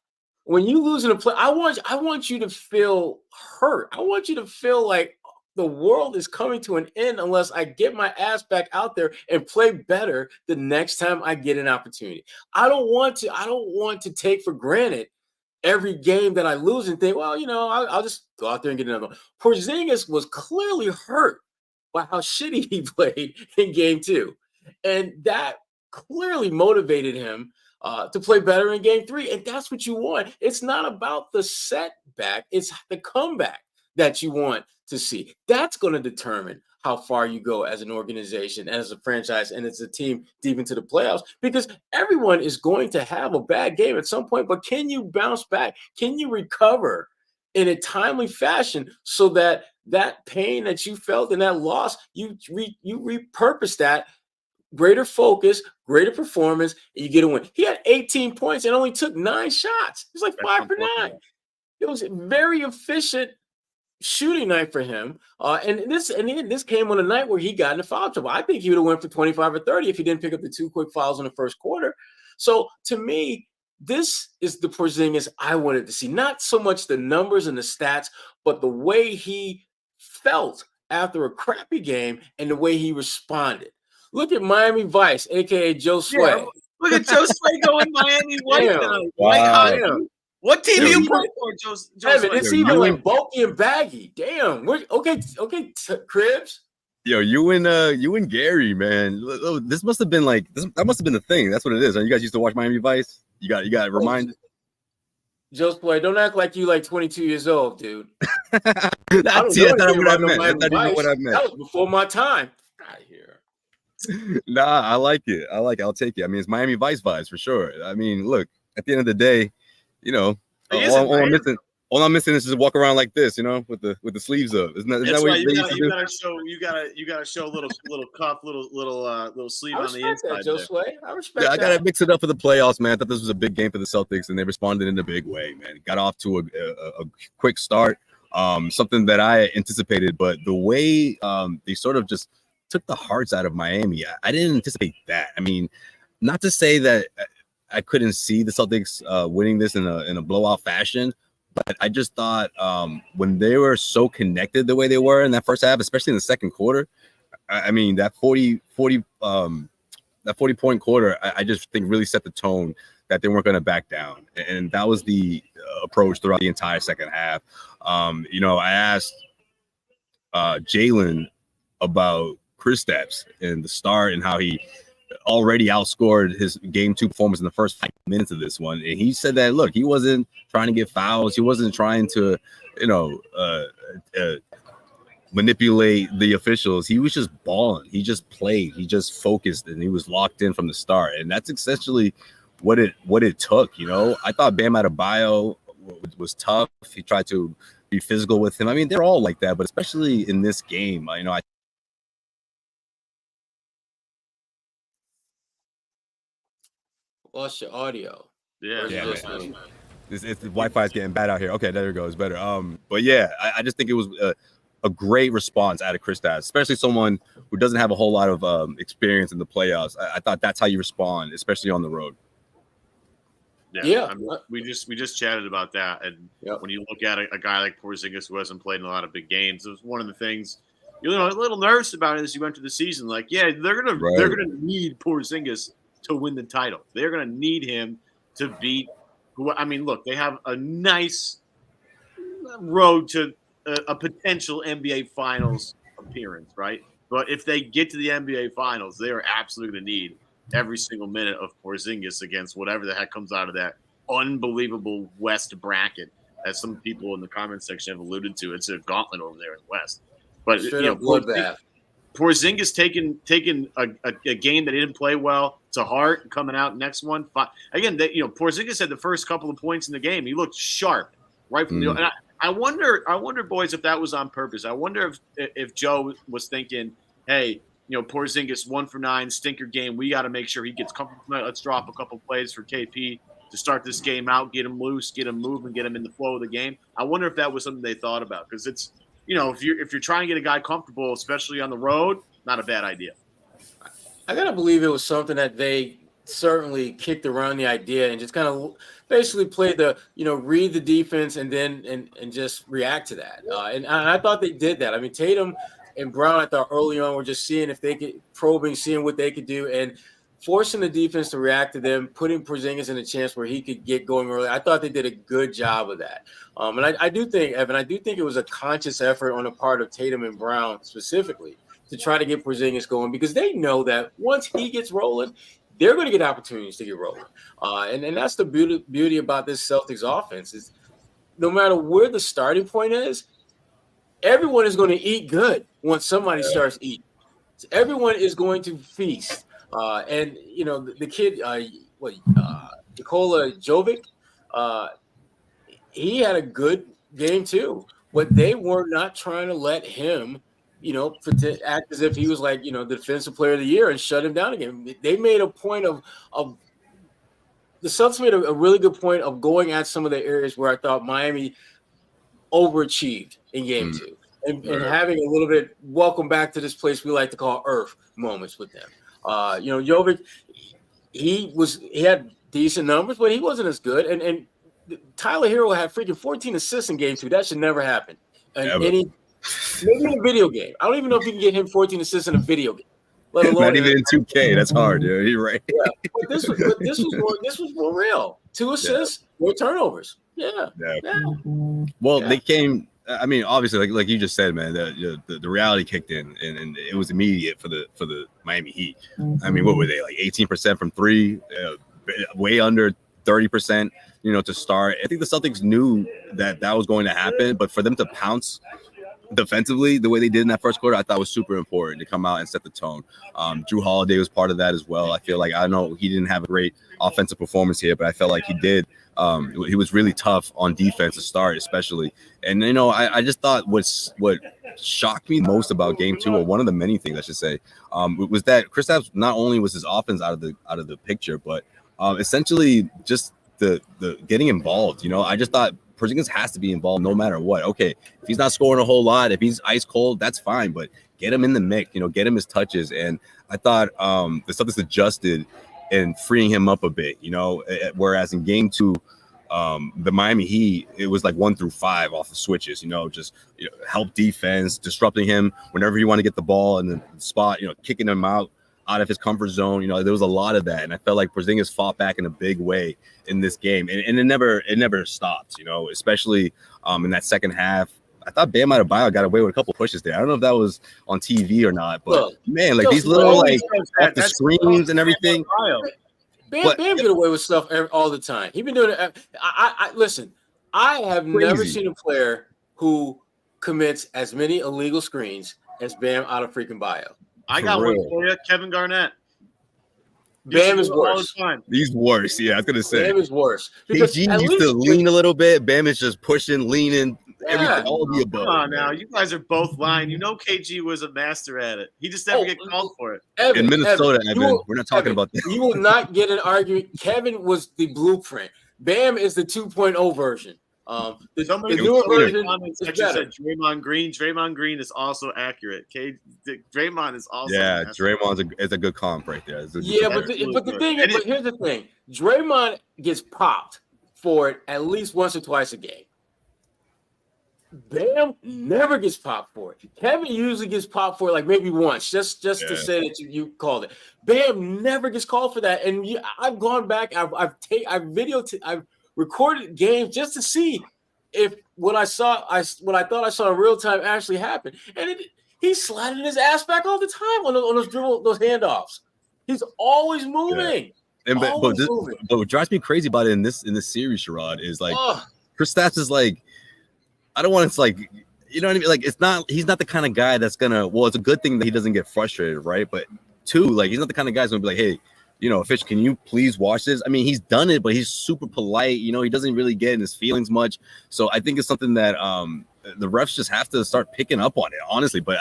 when you lose in a play, I want you to feel hurt. I want you to feel like the world is coming to an end unless I get my ass back out there and play better the next time I get an opportunity. I don't want to take for granted every game that I lose and think, well, I'll just go out there and get another one. Porzingis was clearly hurt by how shitty he played in game 2. And that clearly motivated him to play better in game 3. And that's what you want. It's not about the setback. It's the comeback that you want to see. That's going to determine how far you go as an organization, as a franchise, and as a team deep into the playoffs, because everyone is going to have a bad game at some point. But can you bounce back? Can you recover in a timely fashion so that that pain that you felt in that loss, you repurpose that, greater focus, greater performance, and you get a win. He had 18 points and only took 9 shots. It was like 5 for 9. It was very efficient shooting night for him. And this came on a night where he got into foul trouble. I think he would have went for 25 or 30 if he didn't pick up the 2 quick fouls in the first quarter. So to me, this is the Porzingis I wanted to see. Not so much the numbers and the stats, but the way he felt after a crappy game and the way he responded. Look at Miami Vice, a.k.a. Josue. Yeah, look at Josue going Miami White now. Wow. What team do you play for, Josue? Evan, it's even like bulky and baggy. Damn. Okay, Cribs. Yo, you and Gary, man. This must have been that must have been the thing. That's what it is. You guys used to watch Miami Vice. You got reminded. Josue, don't act like you like 22 years old, dude. That's what I meant. That was before my time. Out of here. Nah, I like it. I'll take it. I mean, it's Miami Vice vibes for sure. I mean, look, at the end of the day, all I'm missing is just walk around like this, with the sleeves up. Isn't that what you gotta show a little cuff, little sleeve on the inside. I respect that. I gotta mix it up for the playoffs, man. I thought this was a big game for the Celtics, and they responded in a big way, man. Got off to a quick start, something that I anticipated, but the way they sort of just took the hearts out of Miami, I didn't anticipate that. I mean, not to say that I couldn't see the Celtics winning this in a blowout fashion, but I just thought when they were so connected the way they were in that first half, especially in the second quarter, I mean, that 40 point quarter, I just think really set the tone that they weren't going to back down. And that was the approach throughout the entire second half. I asked Jalen about Kristaps and the start and how he already outscored his game 2 performance in the first 5 minutes of this one. And he said that, look, he wasn't trying to get fouls. He wasn't trying to, manipulate the officials. He was just balling. He just played. He just focused, and he was locked in from the start. And that's essentially what it took. I thought Bam Adebayo was tough. He tried to be physical with him. I mean, they're all like that, but especially in this game, I lost your audio. Yeah, man. The Wi-Fi is getting bad out here. Okay, there it goes. Better. But yeah, I just think it was a great response out of Kristaps, especially someone who doesn't have a whole lot of experience in the playoffs. I thought that's how you respond, especially on the road. Yeah. I mean, we just chatted about that, and when you look at a guy like Porzingis who hasn't played in a lot of big games, it was one of the things you're a little nervous about as you went through the season. Like, they're gonna need Porzingis to win the title. They're going to need him to beat look, they have a nice road to a potential NBA Finals appearance, right? But if they get to the NBA Finals, they are absolutely going to need every single minute of Porzingis against whatever the heck comes out of that unbelievable West bracket, as some people in the comment section have alluded to. It's a gauntlet over there in the West. But Porzingis taking a game that he didn't play well to heart, coming out next one. Again, Porzingis had the first couple of points in the game. He looked sharp right from the. And I wonder, boys, if that was on purpose. I wonder if Joe was thinking, hey, Porzingis 1 for 9, stinker game. We got to make sure he gets comfortable tonight. Let's drop a couple plays for KP to start this game out, get him loose, get him moving, get him in the flow of the game. I wonder if that was something they thought about, because it's. If you're trying to get a guy comfortable, especially on the road, not a bad idea. I gotta believe it was something that they certainly kicked around the idea and just kind of basically played the, read the defense and then and just react to that. And I thought they did that. I mean, Tatum and Brown, I thought early on were just seeing if they could seeing what they could do and forcing the defense to react to them, putting Porzingis in a chance where he could get going early. I thought they did a good job of that. And I do think, Evan, it was a conscious effort on the part of Tatum and Brown specifically to try to get Porzingis going because they know that once he gets rolling, they're going to get opportunities to get rolling. And that's the beauty about this Celtics offense is no matter where the starting point is, everyone is going to eat good once somebody starts eating. So everyone is going to feast. And, the kid, Nikola Jovic, he had a good game too, but they were not trying to let him act as if he was like, the defensive player of the year and shut him down again. They made a point of the Celtics made a really good point of going at some of the areas where I thought Miami overachieved in game two and having a little bit welcome back to this place we like to call Earth moments with them. Jovic, he had decent numbers, but he wasn't as good. And Tyler Hero had freaking 14 assists in game two. That should never happen. Maybe in a video game. I don't even know if you can get him 14 assists in a video game. Let alone not even in 2K. That's hard, dude. You're right. Yeah. But this was more real. 2 assists, 4 turnovers. Yeah. Well, they came. I mean, obviously, like you just said, man, the reality kicked in, and it was immediate for the Miami Heat. I mean, what were they, like 18% from three, way under 30%, to start. I think the Celtics knew that was going to happen, but for them to pounce defensively the way they did in that first quarter, I thought was super important to come out and set the tone. Drew Holiday was part of that as well. I feel like, I know he didn't have a great offensive performance here, but I felt like he did. He was really tough on defense to start, especially. And, I just thought what shocked me most about game two, or one of the many things I should say, was that Kristaps, not only was his offense out of the picture, but essentially just the getting involved. I just thought Porzingis has to be involved no matter what. Okay, if he's not scoring a whole lot, if he's ice cold, that's fine, but get him in the mix, get him his touches. And I thought the Celtics adjusted and freeing him up a bit, whereas in game two, the Miami Heat, it was like 1 through 5 off the switches, just help defense, disrupting him whenever you want to get the ball in the spot, kicking him out of his comfort zone. There was a lot of that, and I felt like Porzingis fought back in a big way in this game, and it never stopped. Especially in that second half. I thought Bam Adebayo got away with a couple pushes there. I don't know if that was on TV or not, but man, like these little off the screens and everything. Bam get away with stuff all the time. He's been doing it. Listen, I have never seen a player who commits as many illegal screens as Bam Adebayo. I got one for you, Kevin Garnett. Bam is worse. He's worse. Yeah, I was gonna say Bam is worse. KG used to lean a little bit. Bam is just pushing, leaning, everything, all of the above. Come on now, you guys are both lying. KG was a master at it. He just never get called for it. In Minnesota, Evan, we're not talking about that. You will not get an argument. Kevin was the blueprint. Bam is the 2.0 version. The newer version said Draymond Green. Draymond Green is also accurate. Draymond is also Draymond is a good comp right there. But the thing is, but here's the thing: Draymond gets popped for it at least once or twice a game. Bam never gets popped for it. Kevin usually gets popped for it like maybe once, just to say that you called it. Bam never gets called for that, and I've gone back. I've recorded games just to see if what I thought I saw in real time actually happened. And he's sliding his ass back all the time on those handoffs. He's always moving. Yeah. But what drives me crazy about it in this series, Sherrod, is like Kristaps is like, I don't want to like, you know what I mean? Like he's not the kind of guy that's gonna. Well, it's a good thing that he doesn't get frustrated, right? But two, like he's not the kind of guy that's gonna be like, hey, Fish, can you please watch this? I mean, he's done it, but he's super polite. He doesn't really get in his feelings much. So I think it's something that the refs just have to start picking up on it, honestly. But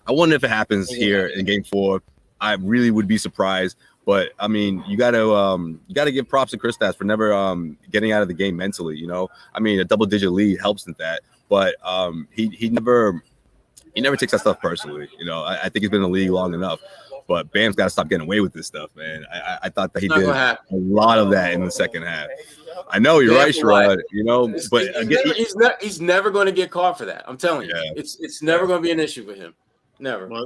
I wonder if it happens here in Game 4. I really would be surprised. But I mean, you gotta give props to Kristaps for never getting out of the game mentally. I mean, a double-digit lead helps in that, but he never takes that stuff personally. I think he's been in the league long enough. But Bam's got to stop getting away with this stuff, man. I thought that he It's not did gonna a happen. lot of that in the second half. I know you're Bam right, for life. Sherrod. You know, but He's never going to get caught for that. I'm telling you, it's never going to be an issue for him. Never. Well,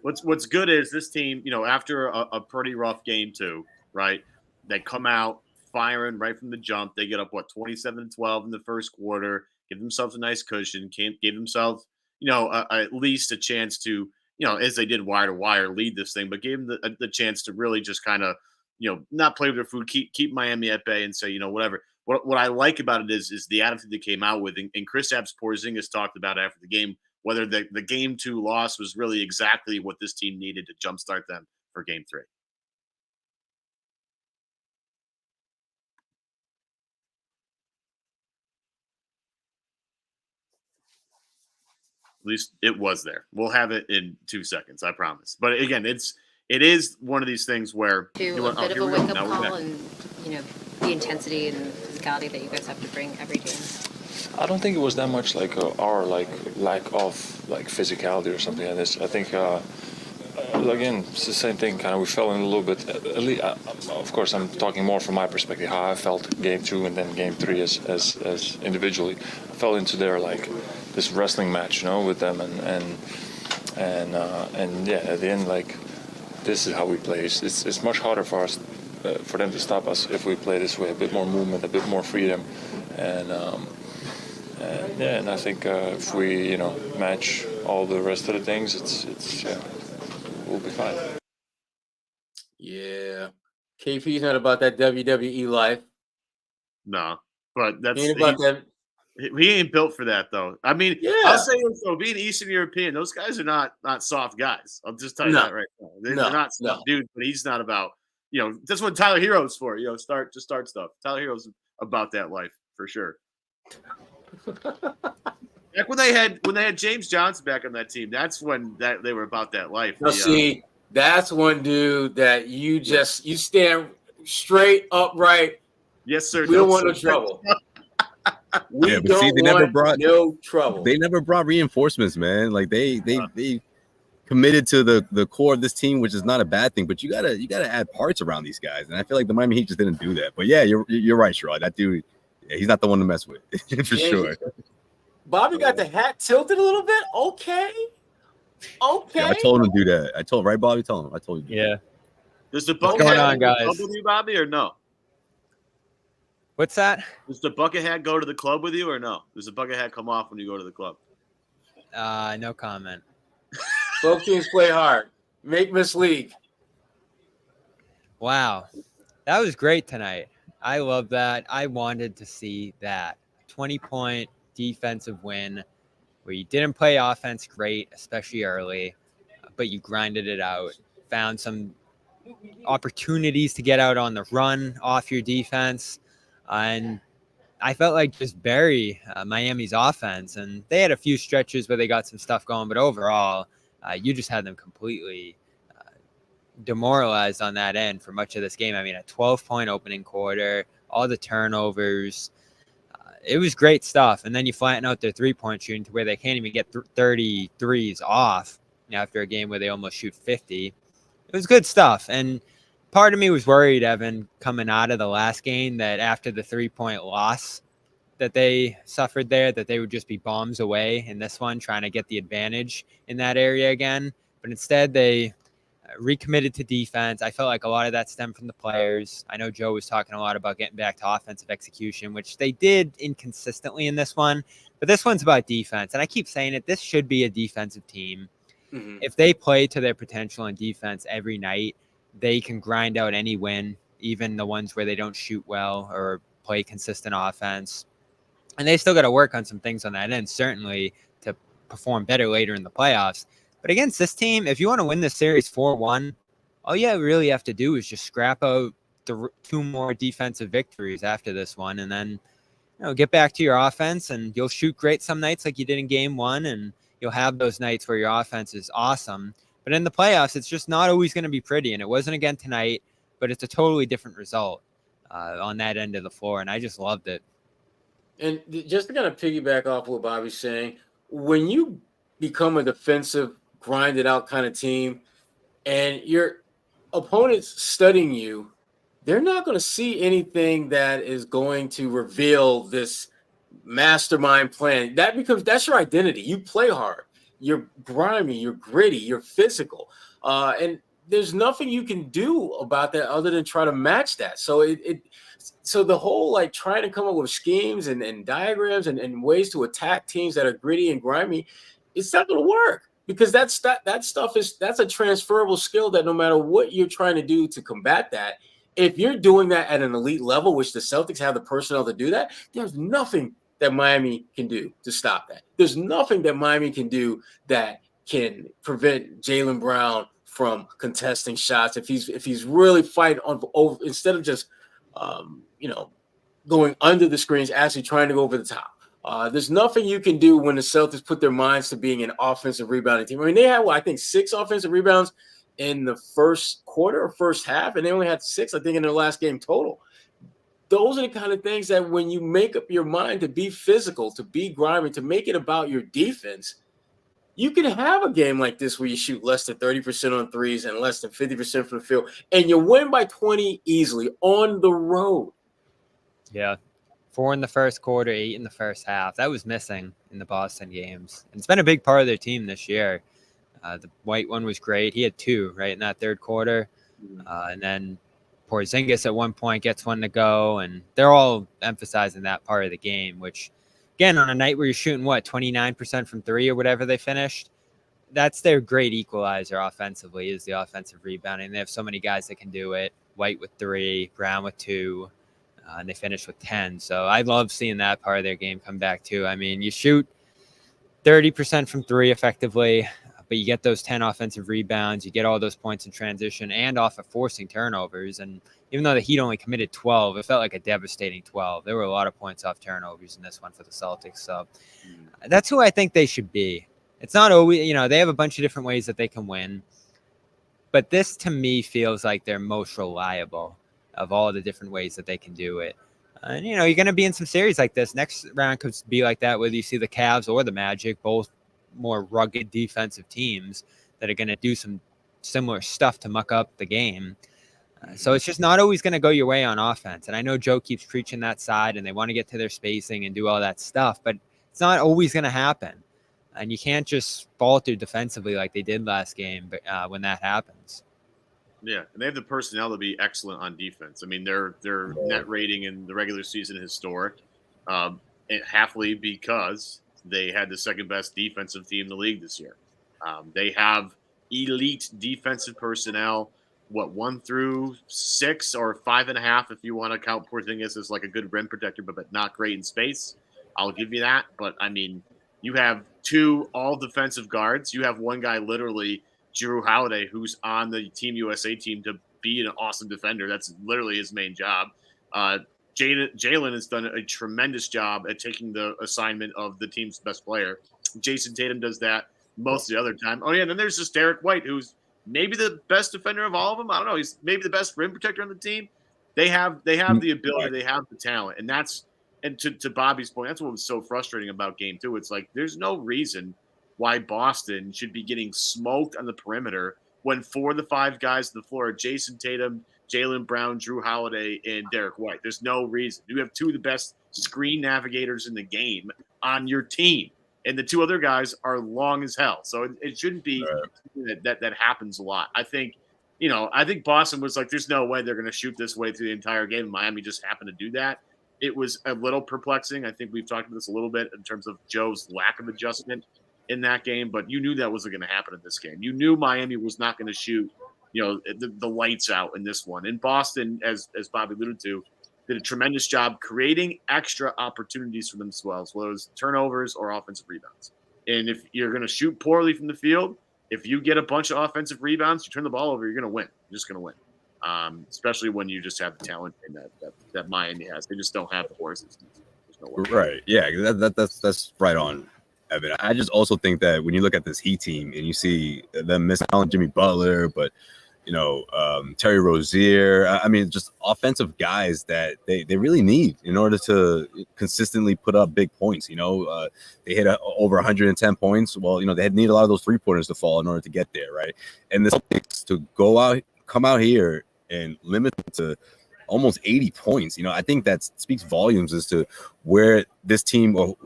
what's good is this team, you know, after a pretty rough game too, right? They come out firing right from the jump. They get up 27-12 in the first quarter, give themselves a nice cushion, give themselves, you know, at least a chance to, you know, as they did wire to wire, lead this thing, but gave them the chance to really just kind of, you know, not play with their food, keep Miami at bay, and say, you know, whatever. What I like about it is the attitude they came out with, and Kristaps Porzingis talked about after the game whether the game 2 loss was really exactly what this team needed to jumpstart them for game 3. At least it was there. We'll have it in 2 seconds, I promise. But again, it is one of these things where a bit of a wake-up call and, you know, the intensity and physicality that you guys have to bring every game. I don't think it was that much like our lack of like physicality or something like this. I think again, it's the same thing. Kind of, we fell in a little bit. At least, of course, I'm talking more from my perspective, how I felt game 2 and then game 3 as individually. I fell into their like this wrestling match, you know, with them, and yeah, at the end, like, this is how we play. It's much harder for us, for them to stop us if we play this way. A bit more movement, a bit more freedom, and yeah, and I think if we, you know, match all the rest of the things, it's yeah, we'll be fine. Yeah, KP's not about that WWE life. No, but that's he ain't about that. He ain't built for that, though. I mean, yeah. I'll say this, though, being Eastern European, those guys are not soft guys. I'll just tell you that right now. They're not soft dudes, but he's not about, you know, that's what Tyler Hero's for, you know, start stuff. Tyler Hero's about that life for sure. Back when they had James Johnson back on that team, that's when they were about that life. Now, see, that's one dude that you stand straight upright. Yes, sir. We don't want no trouble. We but see, they never brought no trouble. They never brought reinforcements, man. Like they committed to the core of this team, which is not a bad thing. But you gotta add parts around these guys, and I feel like the Miami Heat just didn't do that. But yeah, you're right, Sherrod. That dude, yeah, he's not the one to mess with for sure. Bobby got the hat tilted a little bit. Okay. Yeah, I told him to do that. I told Bobby. Tell him. I told you. Yeah. Does the bucket hat go to the club with you, Bobby, or no? What's that? Does the bucket hat go to the club with you, or no? Does the bucket hat come off when you go to the club? No comment. Both teams play hard. Make Miss League. Wow. That was great tonight. I love that. I wanted to see that. 20-point defensive win where you didn't play offense great, especially early, but you grinded it out, found some opportunities to get out on the run off your defense, and I felt like just bury Miami's offense. And they had a few stretches where they got some stuff going, but overall, you just had them completely demoralized on that end for much of this game. I mean, a 12-point opening quarter, all the turnovers. It was great stuff. And then you flatten out their three-point shooting to where they can't even get 33s off after a game where they almost shoot 50. It was good stuff. And part of me was worried, Evan, coming out of the last game, that after the 3-point loss that they suffered there, that they would just be bombs away in this one, trying to get the advantage in that area again. But instead, they recommitted to defense. I felt like a lot of that stemmed from the players. I know Joe was talking a lot about getting back to offensive execution, which they did inconsistently in this one. But this one's about defense. And I keep saying it, this should be a defensive team. Mm-hmm. If they play to their potential in defense every night, they can grind out any win, even the ones where they don't shoot well or play consistent offense. And they still got to work on some things on that end, certainly, to perform better later in the playoffs. But against this team, if you want to win this series 4-1, all you really have to do is just scrap out the 2 more defensive victories after this one, and then get back to your offense, and you'll shoot great some nights like you did in game 1, and you'll have those nights where your offense is awesome. But in the playoffs, it's just not always going to be pretty, and it wasn't again tonight, but it's a totally different result on that end of the floor, and I just loved it. And just to kind of piggyback off what Bobby's saying, when you become a defensive, grinded out kind of team, and your opponent's studying you, they're not going to see anything that is going to reveal this mastermind plan. That's your identity. You play hard. You're grimy. You're gritty. You're physical. And there's nothing you can do about that other than try to match that. So so the whole like trying to come up with schemes and diagrams and ways to attack teams that are gritty and grimy, it's not going to work. Because that stuff that's a transferable skill that no matter what you're trying to do to combat that, if you're doing that at an elite level, which the Celtics have the personnel to do that, there's nothing that Miami can do to stop that. There's nothing that Miami can do that can prevent Jaylen Brown from contesting shots if he's really fighting on over instead of just going under the screens, actually trying to go over the top. There's nothing you can do when the Celtics put their minds to being an offensive rebounding team. I mean, they had, I think, 6 offensive rebounds in the first quarter or first half, and they only had 6, I think, in their last game total. Those are the kind of things that when you make up your mind to be physical, to be grimy, to make it about your defense, you can have a game like this where you shoot less than 30% on threes and less than 50% from the field, and you win by 20 easily on the road. Yeah. 4 in the first quarter, 8 in the first half. That was missing in the Boston games. And it's been a big part of their team this year. The White one was great. He had 2 right in that third quarter. And then Porzingis at one point gets one to go. And they're all emphasizing that part of the game, which, again, on a night where you're shooting, 29% from 3 or whatever they finished, that's their great equalizer offensively is the offensive rebounding. They have so many guys that can do it. White with 3, Brown with 2. And they finished with 10. So I love seeing that part of their game come back too. I mean, you shoot 30% from 3 effectively, but you get those 10 offensive rebounds. You get all those points in transition and off of forcing turnovers. And even though the Heat only committed 12, it felt like a devastating 12. There were a lot of points off turnovers in this one for the Celtics. So that's who I think they should be. It's not always, they have a bunch of different ways that they can win. But this, to me, feels like they're most reliable of all the different ways that they can do it. And, you're going to be in some series like this. Next round could be like that, whether you see the Cavs or the Magic, both more rugged defensive teams that are going to do some similar stuff to muck up the game. So it's just not always going to go your way on offense. And I know Joe keeps preaching that side, and they want to get to their spacing and do all that stuff, but it's not always going to happen. And you can't just falter defensively like they did last game when that happens. Yeah, and they have the personnel to be excellent on defense. I mean, their net rating in the regular season is historic, halfly because they had the second best defensive team in the league this year. They have elite defensive personnel. 1 through 6 or 5.5 if you want to count Porzingis as like a good rim protector, but not great in space. I'll give you that. But I mean, you have 2 all defensive guards. You have one guy literally. Jrue Holiday, who's on the Team USA team to be an awesome defender. That's literally his main job. Jaylen has done a tremendous job at taking the assignment of the team's best player. Jason Tatum does that most of the other time. Oh, yeah, and then there's just Derek White, who's maybe the best defender of all of them. I don't know. He's maybe the best rim protector on the team. They have the ability. They have the talent. And to Bobby's point, that's what was so frustrating about Game 2. It's like there's no reason why Boston should be getting smoked on the perimeter when 4 of the 5 guys on the floor are Jason Tatum, Jaylen Brown, Jrue Holiday, and Derek White. There's no reason. You have 2 of the best screen navigators in the game on your team, and the 2 other guys are long as hell. So it shouldn't be that happens a lot. I think Boston was like, there's no way they're going to shoot this way through the entire game. Miami just happened to do that. It was a little perplexing. I think we've talked about this a little bit in terms of Joe's lack of adjustment in that game, but you knew that wasn't going to happen in this game. You knew Miami was not going to shoot, the lights out in this one. And Boston, as Bobby alluded to, did a tremendous job creating extra opportunities for themselves, whether it was turnovers or offensive rebounds. And if you're going to shoot poorly from the field, if you get a bunch of offensive rebounds, you turn the ball over, you're going to win. You're just going to win. Especially when you just have the talent in that Miami has. They just don't have the horses. There's no way. Right. Yeah, that's right on, Evan. I just also think that when you look at this Heat team and you see them miss out on Jimmy Butler, but Terry Rozier. I mean, just offensive guys that they really need in order to consistently put up big points. They hit over 110 points. Well, they need a lot of those 3-pointers to fall in order to get there, right? And the Celtics to come out here and limit them to almost 80 points. I think that speaks volumes as to where this team or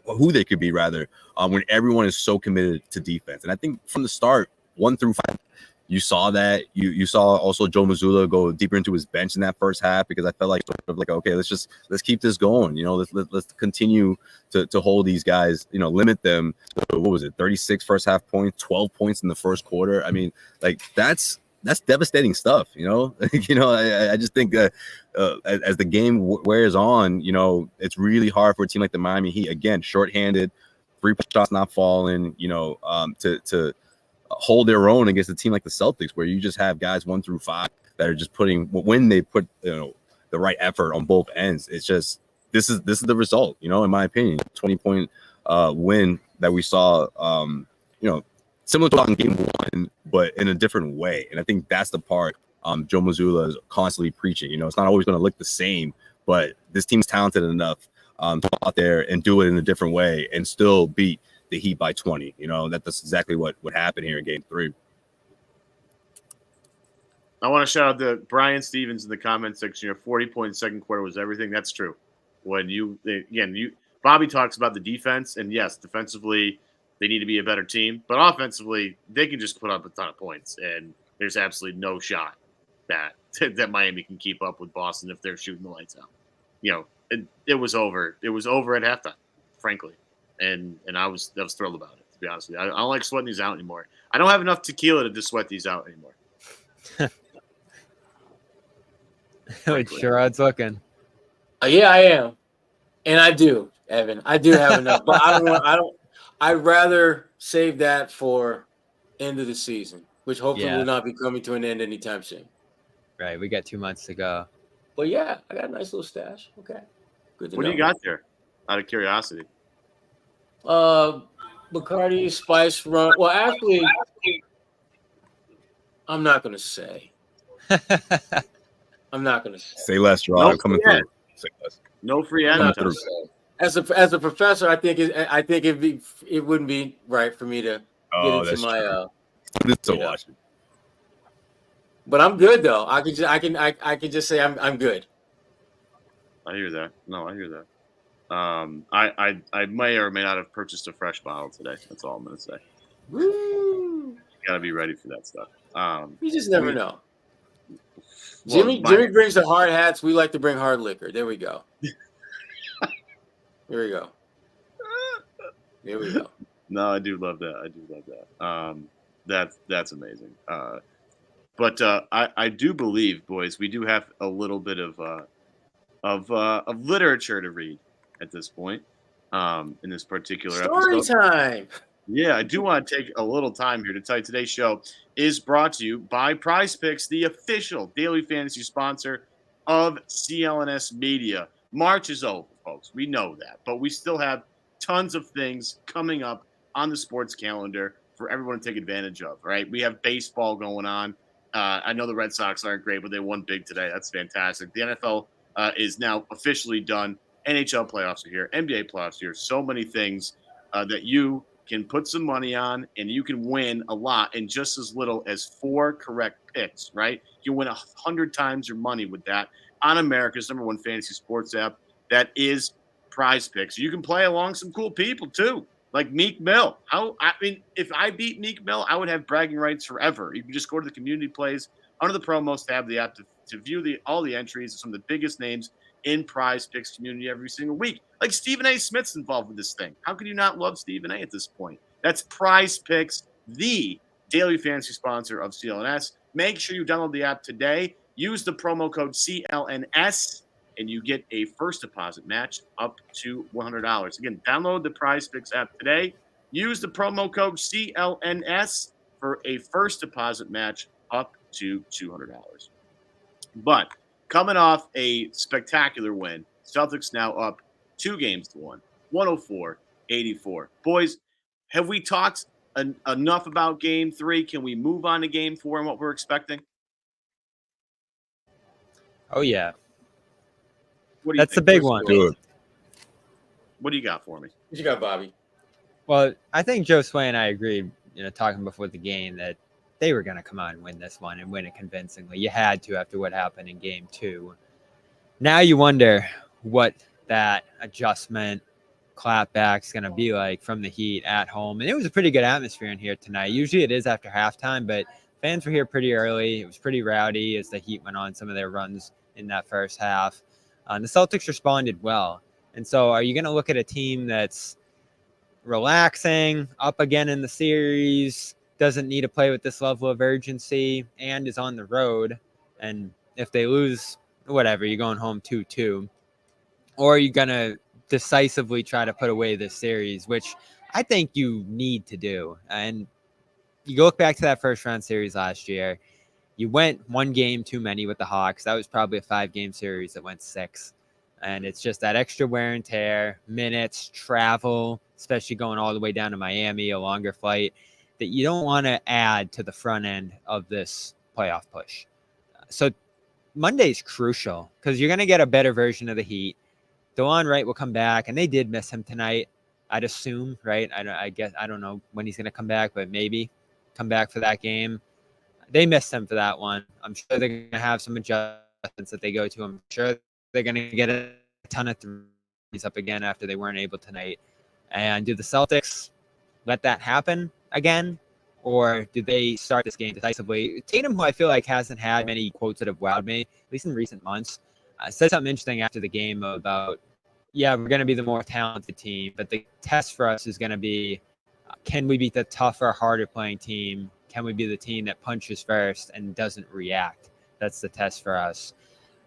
who they could be rather, when everyone is so committed to defense. And I think from the start, 1 through 5, you saw that. You saw also Joe Mazzulla go deeper into his bench in that first half, because I felt like okay, let's keep this going. Let's continue to hold these guys. Limit them. So what was it? 36 first half points, 12 points in the first quarter. I mean, like that's devastating stuff. I just think that as the game wears on, it's really hard for a team like the Miami Heat, again, shorthanded, 3-point shots not falling, to hold their own against a team like the Celtics, where you just have guys 1 through 5 that are just when they put the right effort on both ends. It's just this is the result, in my opinion. 20-point win that we saw, similar to in game 1, but in a different way. And I think that's the part Joe Mazzulla is constantly preaching. It's not always going to look the same, but this team's talented enough to go out there and do it in a different way and still beat the Heat by 20. That's exactly what happened here in game 3. I want to shout out to Brian Stevens in the comment section. 40-point second quarter was everything. That's true. When Bobby talks about the defense, and yes, defensively they need to be a better team, but offensively they can just put up a ton of points, and there's absolutely no shot that Miami can keep up with Boston if they're shooting the lights out. It was over. It was over at halftime, frankly. And I was thrilled about it, to be honest with you. I don't like sweating these out anymore. I don't have enough tequila to just sweat these out anymore. Sherrod's looking. Yeah, I am, and I do, Evan. I do have enough, but I'd rather save that for end of the season, which hopefully will not be coming to an end anytime soon. Right, we got 2 months to go. But yeah, I got a nice little stash. Okay, good to know. What do you got there? Out of curiosity. Bacardi Spice Rum. Well, actually, I'm not gonna say. I'm not gonna say. Say less, Sherrod. Coming through. Say less. No free advertising. As a professor, I think it wouldn't be right for me to get into my watching. But I'm good though. I can just say I'm good. I hear that. No, I hear that. I may or may not have purchased a fresh bottle today. That's all I'm gonna say. Woo! You gotta be ready for that stuff. You just never know. Jimmy brings the hard hats. We like to bring hard liquor. There we go. Here we go. Here we go. No, I do love that. That's amazing. But I do believe, boys, we do have a little bit of literature to read at this point, in this particular episode. Story time. Yeah, I do want to take a little time here to tell you today's show is brought to you by PrizePicks, the official daily fantasy sponsor of CLNS Media. March is over, folks. We know that, but we still have tons of things coming up on the sports calendar for everyone to take advantage of, right? We have baseball going on. I know the Red Sox aren't great, but they won big today. That's fantastic. The NFL is now officially done. NHL playoffs are here. NBA playoffs are here. So many things that you can put some money on, and you can win a lot in just as little as 4 correct picks, right? You win 100 times your money with that on America's #1 fantasy sports app. That is PrizePicks. You can play along some cool people too, like Meek Mill. If I beat Meek Mill, I would have bragging rights forever. You can just go to the community plays under the promos tab of the app to view all the entries of some of the biggest names in PrizePicks community every single week. Like Stephen A. Smith's involved with this thing. How can you not love Stephen A. at this point? That's PrizePicks, the daily fantasy sponsor of CLNS. Make sure you download the app today. Use the promo code CLNS, and you get a first deposit match up to $100. Again, download the PrizePicks app today. Use the promo code CLNS for a first deposit match up to $200. But coming off a spectacular win, Celtics now up 2-1, 104-84. Boys, have we talked enough about Game 3? Can we move on to Game 4 and what we're expecting? Oh yeah, What do you that's the think? big one. Do it. What do you got for me? What you got, Bobby? Well, I think Josue and I agreed, talking before the game, that they were going to come out and win this one and win it convincingly. You had to after what happened in Game 2. Now you wonder what that adjustment clapback's going to be like from the Heat at home. And it was a pretty good atmosphere in here tonight. Usually it is after halftime, but fans were here pretty early. It was pretty rowdy as the Heat went on some of their runs in that first half. The Celtics responded well. And so are you going to look at a team that's relaxing, up again in the series, doesn't need to play with this level of urgency, and is on the road? And if they lose, whatever, you're going home 2-2. Or are you going to decisively try to put away this series, which I think you need to do? And you look back to that first round series last year, you went one game too many with the Hawks. That was probably a 5-game series that went 6. And it's just that extra wear and tear, minutes, travel, especially going all the way down to Miami, a longer flight, that you don't want to add to the front end of this playoff push. So Monday's crucial because you're going to get a better version of the Heat. DeLon Wright will come back, and they did miss him tonight, I'd assume, right? I guess I don't know when he's going to come back, but maybe come back for that game. They missed him for that one. I'm sure they're going to have some adjustments that they go to. I'm sure they're going to get a ton of threes up again after they weren't able tonight. And do the Celtics let that happen again? Or do they start this game decisively? Tatum, who I feel like hasn't had many quotes that have wowed me, at least in recent months, said something interesting after the game about, yeah, we're going to be the more talented team, but the test for us is going to be, can we beat the tougher, harder playing team? Can we be the team that punches first and doesn't react? That's the test for us.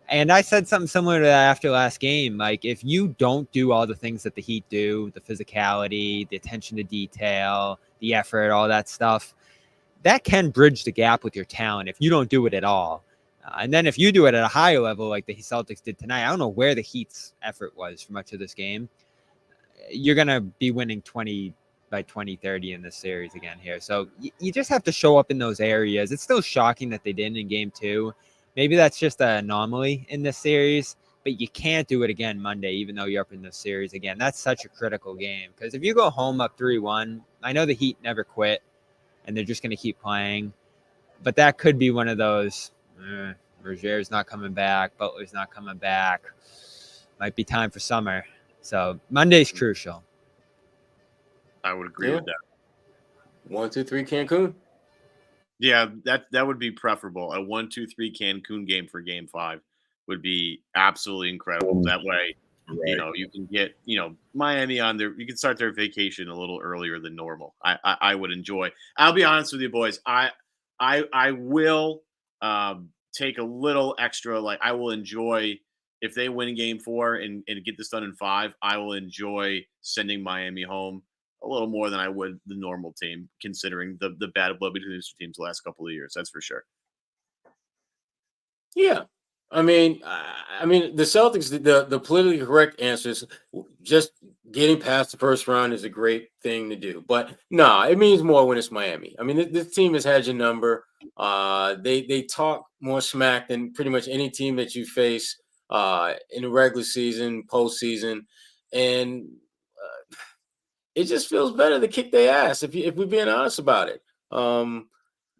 And I said something similar to that after last game. Like, if you don't do all the things that the Heat do, the physicality, the attention to detail, the effort, all that stuff, that can bridge the gap with your talent if you don't do it at all. And then if you do it at a higher level like the Celtics did tonight, I don't know where the Heat's effort was for much of this game. You're going to be winning 20 by 20-30 in this series again here. So you just have to show up in those areas. It's still shocking that they didn't in Game 2. Maybe that's just an anomaly in this series, but you can't do it again Monday, even though you're up in this series again. That's such a critical game because if you go home up 3-1, I know the Heat never quit and they're just going to keep playing, but that could be one of those, Rozier's not coming back, Butler's not coming back. Might be time for summer. So Monday's crucial. I would agree with that. 1, 2, 3 Cancun. Yeah, that would be preferable. A 1-2-3 Cancun game for Game 5 would be absolutely incredible. That way, you can get, Miami on there. You can start their vacation a little earlier than normal. I would enjoy. I'll be honest with you, boys. I will take a little extra. Like, I will enjoy if they win Game 4 and get this done in 5. I will enjoy sending Miami home a little more than I would the normal team, considering the bad blood between these two teams the last couple of years. That's for sure. Yeah. I mean, the Celtics, the politically correct answer is just getting past the first round is a great thing to do. But no, it means more when it's Miami. I mean, this team has had your number. They talk more smack than pretty much any team that you face in the regular season, postseason. And it just feels better to kick their ass if we're being honest about it.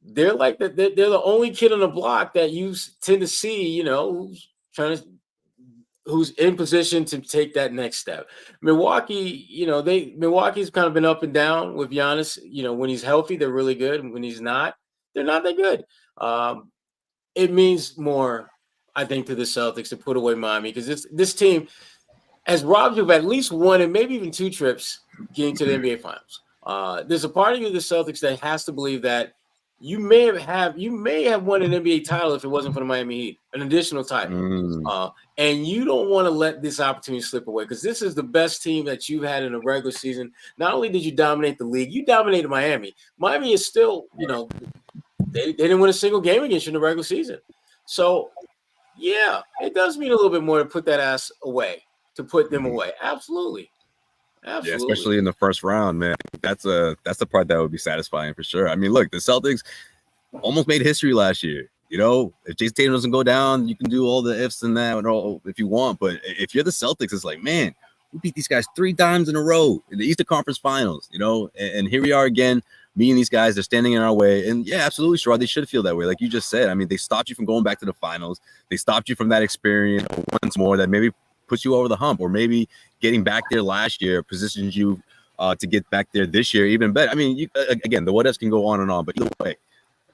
They're like they're the only kid on the block that you tend to see, who's in position to take that next step. Milwaukee, Milwaukee's kind of been up and down with Giannis. When he's healthy, they're really good. When he's not, they're not that good. It means more, I think, to the Celtics to put away Miami because this team has robbed you of at least one and maybe even 2 trips getting to the NBA Finals. There's a part of you, the Celtics, that has to believe that you may have won an NBA title if it wasn't for the Miami Heat, an additional title. And you don't want to let this opportunity slip away because this is the best team that you've had in a regular season. Not only did you dominate the league, you dominated Miami. Miami is still, they didn't win a single game against you in the regular season. So, yeah, it does mean a little bit more to put that ass away, to put them away. Absolutely. Absolutely. Yeah, especially in the first round, man. That's the part that would be satisfying for sure. I mean, look, the Celtics almost made history last year. You know, if Jason Tatum doesn't go down, you can do all the ifs and that and all if you want. But if you're the Celtics, it's like, man, we beat these guys 3 times in a row in the Eastern Conference Finals, you know, and here we are again, meeting these guys. They're standing in our way. And yeah, absolutely, Sherrod, they should feel that way. Like you just said, I mean, they stopped you from going back to the finals. They stopped you from that experience once more that maybe puts you over the hump, or maybe getting back there last year positions you to get back there this year even better. I mean, again, the what ifs can go on and on, but either way,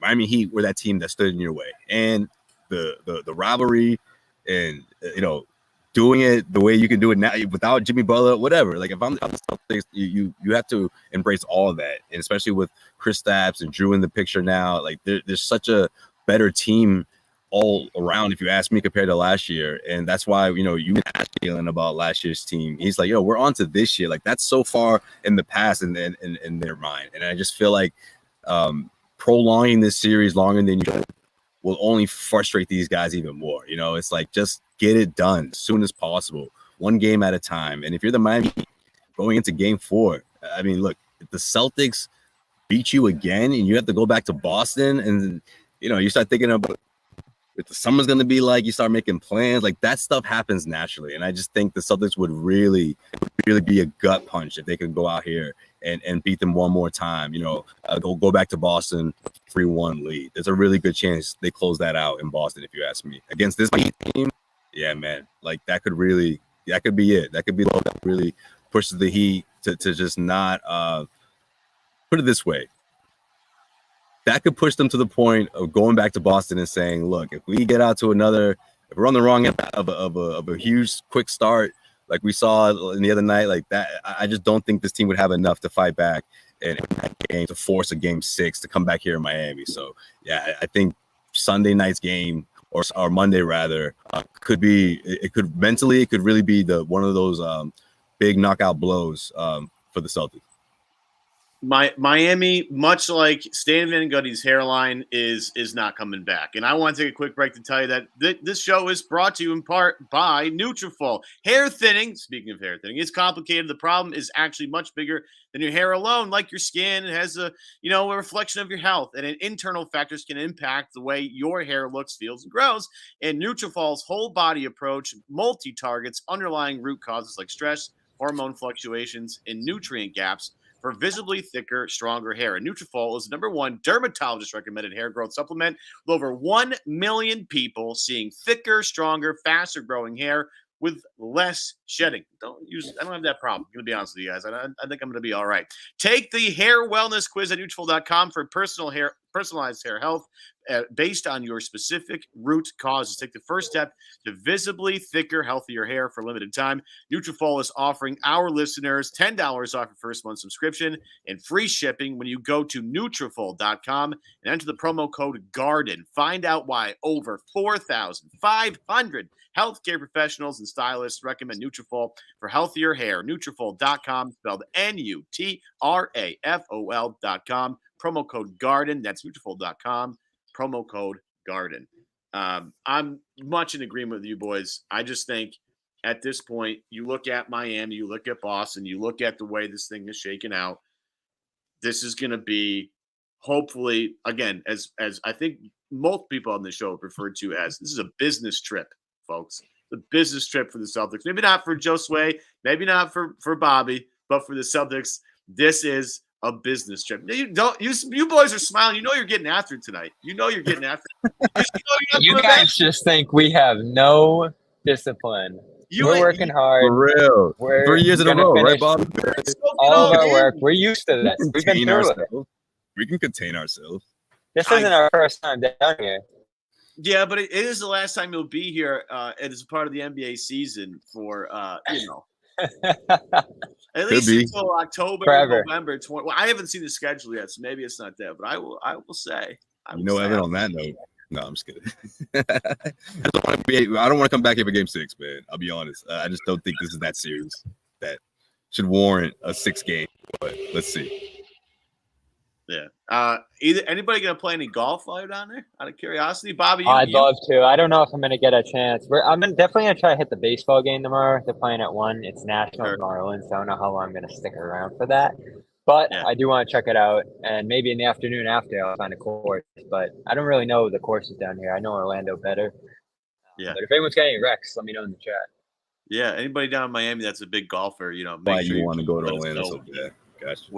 Miami Heat were that team that stood in your way, and the rivalry, and you know, doing it the way you can do it now without Jimmy Butler, whatever. Like if I'm the Celtics, you have to embrace all of that, and especially with Kristaps and Drew in the picture now, like there's such a better team all around, if you ask me, compared to last year. And that's why, you know, you asked Jalen about last year's team. He's like, yo, we're on to this year. Like that's so far in the past in their mind, and I just feel like prolonging this series longer than you should will only frustrate these guys even more. You know, it's like, just get it done as soon as possible, one game at a time. And if you're the Miami going into game 4, I mean, look, if the Celtics beat you again and you have to go back to Boston, and, you know, you start thinking about what the summer's going to be like, you start making plans, like that stuff happens naturally. And I just think the Celtics would really be a gut punch if they could go out here and beat them one more time, you know, go back to Boston 3-1 lead. There's a really good chance they close that out in Boston, if you ask me. Against this team, yeah, man, like that could be it. That could be what really pushes the Heat to just not put it this way. That could push them to the point of going back to Boston and saying, look, if we get out to if we're on the wrong end of a huge quick start, like we saw in the other night, like that, I just don't think this team would have enough to fight back and that game to force a game 6 to come back here in Miami. So yeah, I think Sunday night's game or Monday rather could mentally really be one of those big knockout blows for the Celtics. Miami, much like Stan Van Gundy's hairline, is not coming back. And I want to take a quick break to tell you that this show is brought to you in part by Nutrafol. Hair thinning, speaking of hair thinning, is complicated. The problem is actually much bigger than your hair alone. Like your skin, it has a reflection of your health, and internal factors can impact the way your hair looks, feels, and grows. And Nutrafol's whole body approach multi-targets underlying root causes like stress, hormone fluctuations, and nutrient gaps for visibly thicker, stronger hair. And Nutrafol is the #1 dermatologist-recommended hair growth supplement with over 1 million people seeing thicker, stronger, faster-growing hair with less shedding. I don't have that problem. I'm going to be honest with you guys. I think I'm going to be all right. Take the hair wellness quiz at Nutrafol.com for personalized hair health based on your specific root causes. Take the first step to visibly thicker, healthier hair for a limited time. Nutrafol is offering our listeners $10 off your first month subscription and free shipping when you go to Nutrafol.com and enter the promo code GARDEN. Find out why over 4,500 healthcare professionals and stylists recommend Nutrafol for healthier hair. Nutrafol.com, spelled Nutrafol.com. Promo code GARDEN. That's Nutrafol.com. Promo code GARDEN. I'm much in agreement with you boys. I just think at this point, you look at Miami, you look at Boston, you look at the way this thing is shaken out. This is going to be, hopefully, again, as I think most people on the show have referred to as, this is a business trip, folks. The business trip for the Celtics. Maybe not for Josue, maybe not for Bobby, but for the Celtics, this is a business trip. You boys are smiling. You know you're getting after it tonight. You know you're getting after it. You guys just think we have no discipline. We're working hard. For real. 3 years in a row, right, Bob? All of our work. We're used to this. We've been through it. We can contain ourselves. This isn't our first time down here. Yeah, but it is the last time you'll be here as part of the NBA season for, at least until October, November 20. Well, I haven't seen the schedule yet, so maybe it's not there. But I will say. Evan, on that note. No, I'm just kidding. I don't want to come back here for game 6, man. I'll be honest. I just don't think this is that serious that should warrant a 6 game. But let's see. Yeah. Either anybody gonna play any golf while you're down there? Out of curiosity, Bobby. I'd love to. I don't know if I'm gonna get a chance. I'm definitely gonna try to hit the baseball game tomorrow. They're playing at 1. It's Nationals Sure. Marlins, so I don't know how long I'm gonna stick around for that. But Yeah. I do want to check it out, and maybe in the afternoon after I'll find a course. But I don't really know the courses down here. I know Orlando better. Yeah. But if anyone's got any recs, let me know in the chat. Yeah. Anybody down in Miami that's a big golfer, make Why sure you want to go to let us Orlando know so bad? Gotcha.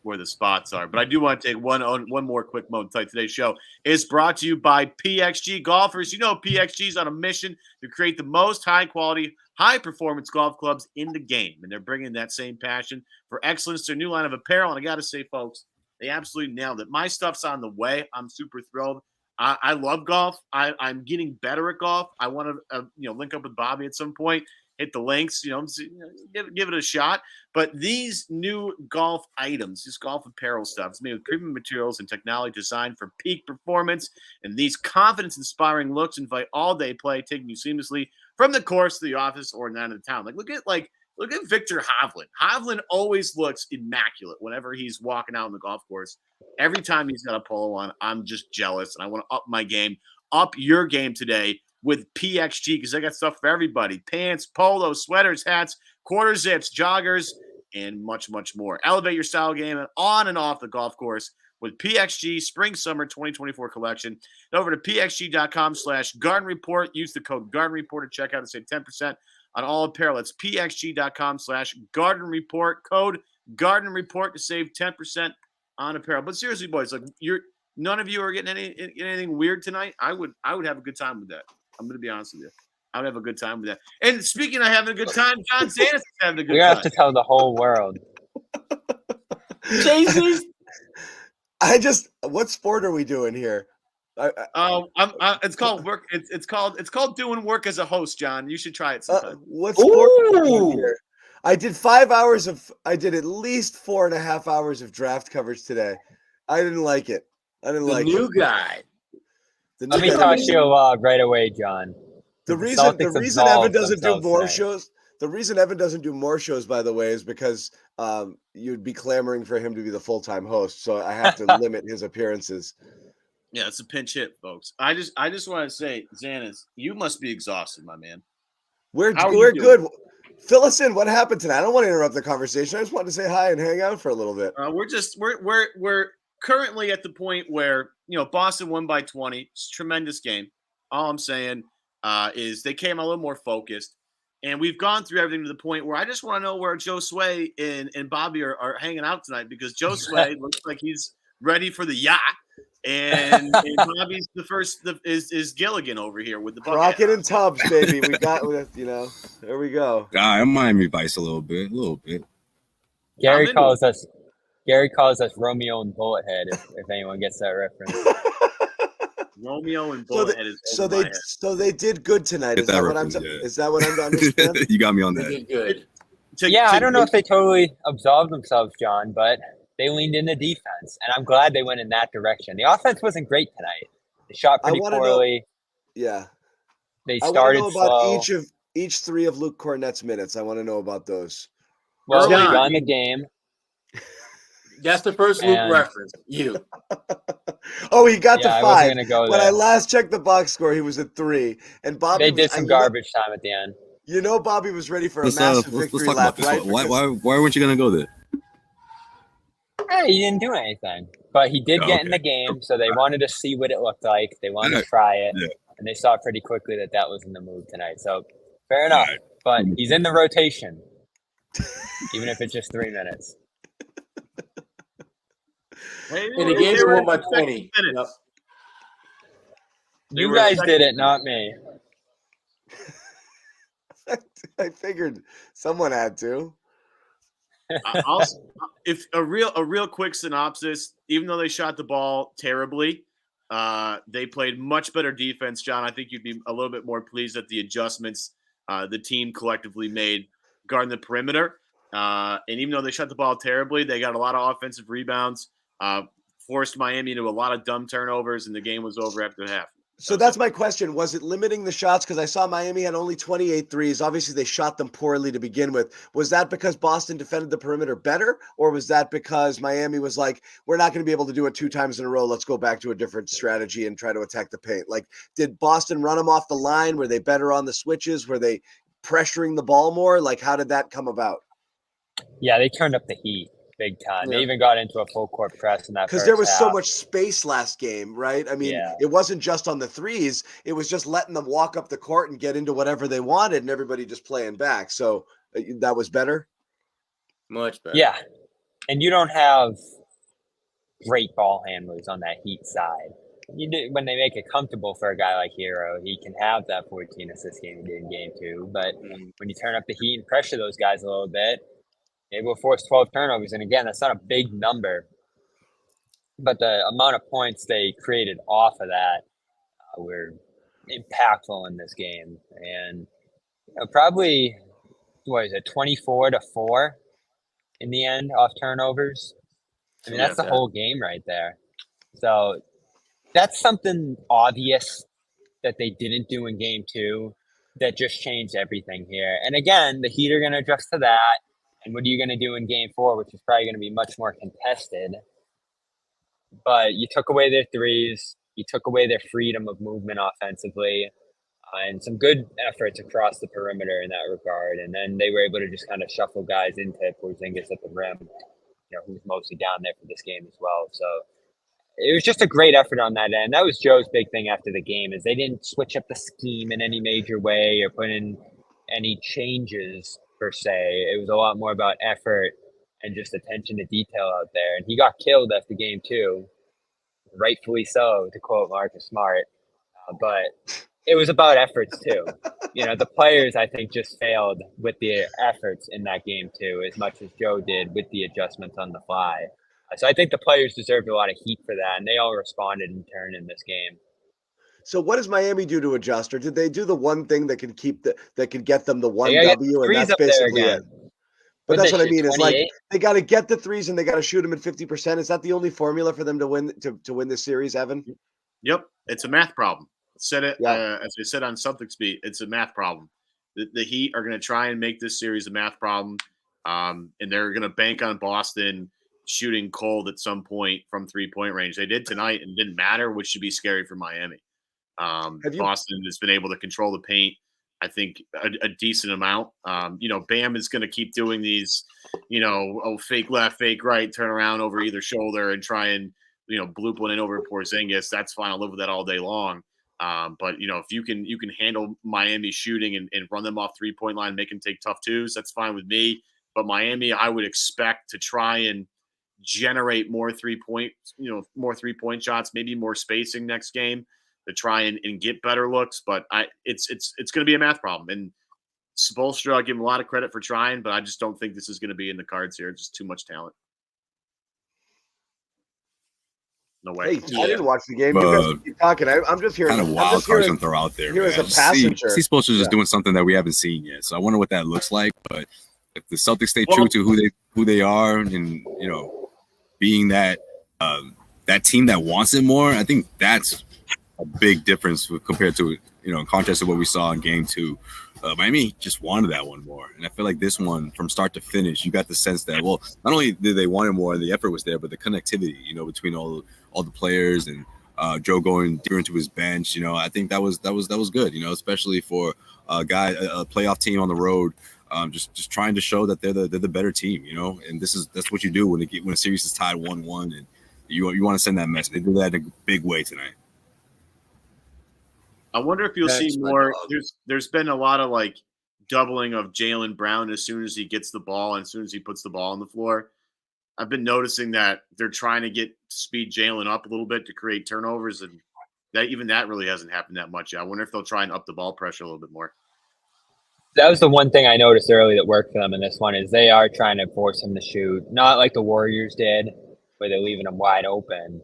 where the spots are. But I do want to take one more quick moment. Today's show is brought to you by PXG Golfers. PXG is on a mission to create the most high-quality, high-performance golf clubs in the game. And they're bringing that same passion for excellence to a new line of apparel. And I got to say, folks, they absolutely nailed it. My stuff's on the way. I'm super thrilled. I love golf. I'm getting better at golf. I want to link up with Bobby at some point. Hit the links, give it a shot. But these new golf items, this golf apparel stuff, is made with premium materials and technology designed for peak performance. And these confidence-inspiring looks invite all-day play, taking you seamlessly from the course to the office or down to the town. Look at Victor Hovland. Hovland always looks immaculate whenever he's walking out on the golf course. Every time he's got a polo on, I'm just jealous, and I want to up my game. Up your game today with PXG, because they got stuff for everybody. Pants, polos, sweaters, hats, quarter zips, joggers, and much, much more. Elevate your style game on and off the golf course with PXG Spring-Summer 2024 collection. Head over to pxg.com/Garden Report. Use the code Garden Report to check out and save 10% on all apparel. It's pxg.com/Garden Report. Code Garden Report to save 10% on apparel. But seriously, boys, none of you are getting anything weird tonight. I would have a good time with that. I'm going to be honest with you. I would have a good time with that. And speaking of having a good time, John Zanis is having a good time. We have to tell the whole world. Jesus. What sport are we doing here? It's called work. It's called doing work as a host, John. You should try it sometime. What sport are we doing here? I did at least 4.5 hours of draft coverage today. I didn't like it. The new guy. Let me toss you a log right away, John. The reason Evan doesn't do more shows. The reason Evan doesn't do more shows, by the way, is because you'd be clamoring for him to be the full-time host. So I have to limit his appearances. Yeah, it's a pinch hit, folks. I just want to say, Zanis, you must be exhausted, my man. We're good. Fill us in. What happened tonight? I don't want to interrupt the conversation. I just wanted to say hi and hang out for a little bit. We're currently at the point where Boston won by 20. It's a tremendous game. All I'm saying is they came a little more focused, and we've gone through everything to the point where I just want to know where Josue and Bobby are hanging out tonight, because Josue looks like he's ready for the yacht, and Bobby's is Gilligan over here with the bucket. Rocket and Tubbs, baby. We got there we go. I'm Miami Vice a little bit. Gary calls us Romeo and Bullethead, if anyone gets that reference. Romeo and Bullethead so they did good tonight. Is that what I'm to understand? You got me on that. They did good. I don't know if they totally absolved themselves, John, but they leaned into defense, and I'm glad they went in that direction. The offense wasn't great tonight. They shot pretty poorly. They started slow. Each 3 of Luke Cornett's minutes. I want to know about those. Well, we won the game. That's the first Luke reference. You. Oh, he got to 5. When there. I last checked the box score, he was at 3. And Bobby. They did some garbage time at the end. Bobby was ready for a massive victory lap, right? Why weren't you going to go there? He didn't do anything, but he did get in the game, so they wanted to see what it looked like. They wanted to try it, and they saw pretty quickly that was in the move tonight. So fair enough, but he's in the rotation, even if it's just 3 minutes. And the game's won by 20. Yep. You guys did it, not me. I figured someone had to. If a real quick synopsis, even though they shot the ball terribly, they played much better defense. John, I think you'd be a little bit more pleased at the adjustments the team collectively made guarding the perimeter. And even though they shot the ball terribly, they got a lot of offensive rebounds, forced Miami into a lot of dumb turnovers, and the game was over after half. So that's my question. Was it limiting the shots? Because I saw Miami had only 28 threes. Obviously, they shot them poorly to begin with. Was that because Boston defended the perimeter better? Or was that because Miami was like, we're not going to be able to do it 2 times in a row. Let's go back to a different strategy and try to attack the paint. Like, did Boston run them off the line? Were they better on the switches? Were they pressuring the ball more? Like, how did that come about? Yeah, they turned up the heat big time. They even got into a full court press in that because first there was half. so much space last game, right? I mean, it wasn't just on the threes. It was just letting them walk up the court and get into whatever they wanted and everybody just playing back. So that was better? Much better. Yeah. And you don't have great ball handlers on that Heat side. When they make it comfortable for a guy like Hero, he can have that 14 assist game he did in game 2. But when you turn up the heat and pressure those guys a little bit, it will force 12 turnovers. And again, that's not a big number. But the amount of points they created off of that were impactful in this game. And probably, 24-4 in the end off turnovers. I mean, that's the whole game right there. So that's something obvious that they didn't do in game 2 that just changed everything here. And again, the Heat are going to adjust to that. And what are you going to do in game 4, which is probably going to be much more contested? But you took away their threes. You took away their freedom of movement offensively. And some good efforts across the perimeter in that regard. And then they were able to just kind of shuffle guys into Porzingis at the rim, who's mostly down there for this game as well. So it was just a great effort on that end. That was Joe's big thing after the game, is they didn't switch up the scheme in any major way or put in any changes per se. It was a lot more about effort and just attention to detail out there. And he got killed after game 2, rightfully so, to quote Marcus Smart. But it was about efforts too. The players, I think, just failed with the efforts in that game too, as much as Joe did with the adjustments on the fly. So I think the players deserved a lot of heat for that, and they all responded in turn in this game. So what does Miami do to adjust, or did they do the one thing that could get them the one W, and that's basically it? But that's what I mean. Is like they got to get the threes and they got to shoot them at 50%. Is that the only formula for them to win this series, Evan? Yep, it's a math problem. Said it as I said on Celtics Beat. It's a math problem. The Heat are going to try and make this series a math problem, and they're going to bank on Boston shooting cold at some point from 3-point range. They did tonight and didn't matter, which should be scary for Miami. Boston has been able to control the paint, I think, a decent amount. Bam is going to keep doing these, fake left, fake right, turn around over either shoulder and try and, bloop one in over Porzingis. That's fine. I'll live with that all day long. But if you can handle Miami shooting and run them off 3-point line, make them take tough twos, that's fine with me. But Miami, I would expect to try and generate more 3-point shots, maybe more spacing next game to try and get better looks. But it's going to be a math problem. And Spoelstra, I give him a lot of credit for trying, but I just don't think this is going to be in the cards here. It's just too much talent. No way. Hey, I didn't watch the game. You guys keep talking. I'm just hearing. Kind of wild cards to throw out there. Here as a passenger. See Spoelstra just doing something that we haven't seen yet. So I wonder what that looks like. But if the Celtics stay true to who they are, and being that team that wants it more, I think that's a big difference compared to in contrast to what we saw in game 2. Miami just wanted that one more, and I feel like this one, from start to finish, you got the sense that not only did they want it more and the effort was there, but the connectivity, between all the players and Joe going deeper into his bench. I think that was good. Especially for a playoff team on the road, just trying to show that they're the better team. And that's what you do when a series is tied 1-1, and you want to send that message. They did that in a big way tonight. I wonder if you'll see more. There's been a lot of doubling of Jaylen Brown as soon as he gets the ball and as soon as he puts the ball on the floor. I've been noticing that they're trying to speed Jaylen up a little bit to create turnovers, and that really hasn't happened that much yet. I wonder if they'll try and up the ball pressure a little bit more. That was the one thing I noticed early that worked for them in this one, is they are trying to force him to shoot, not like the Warriors did, where they're leaving him wide open.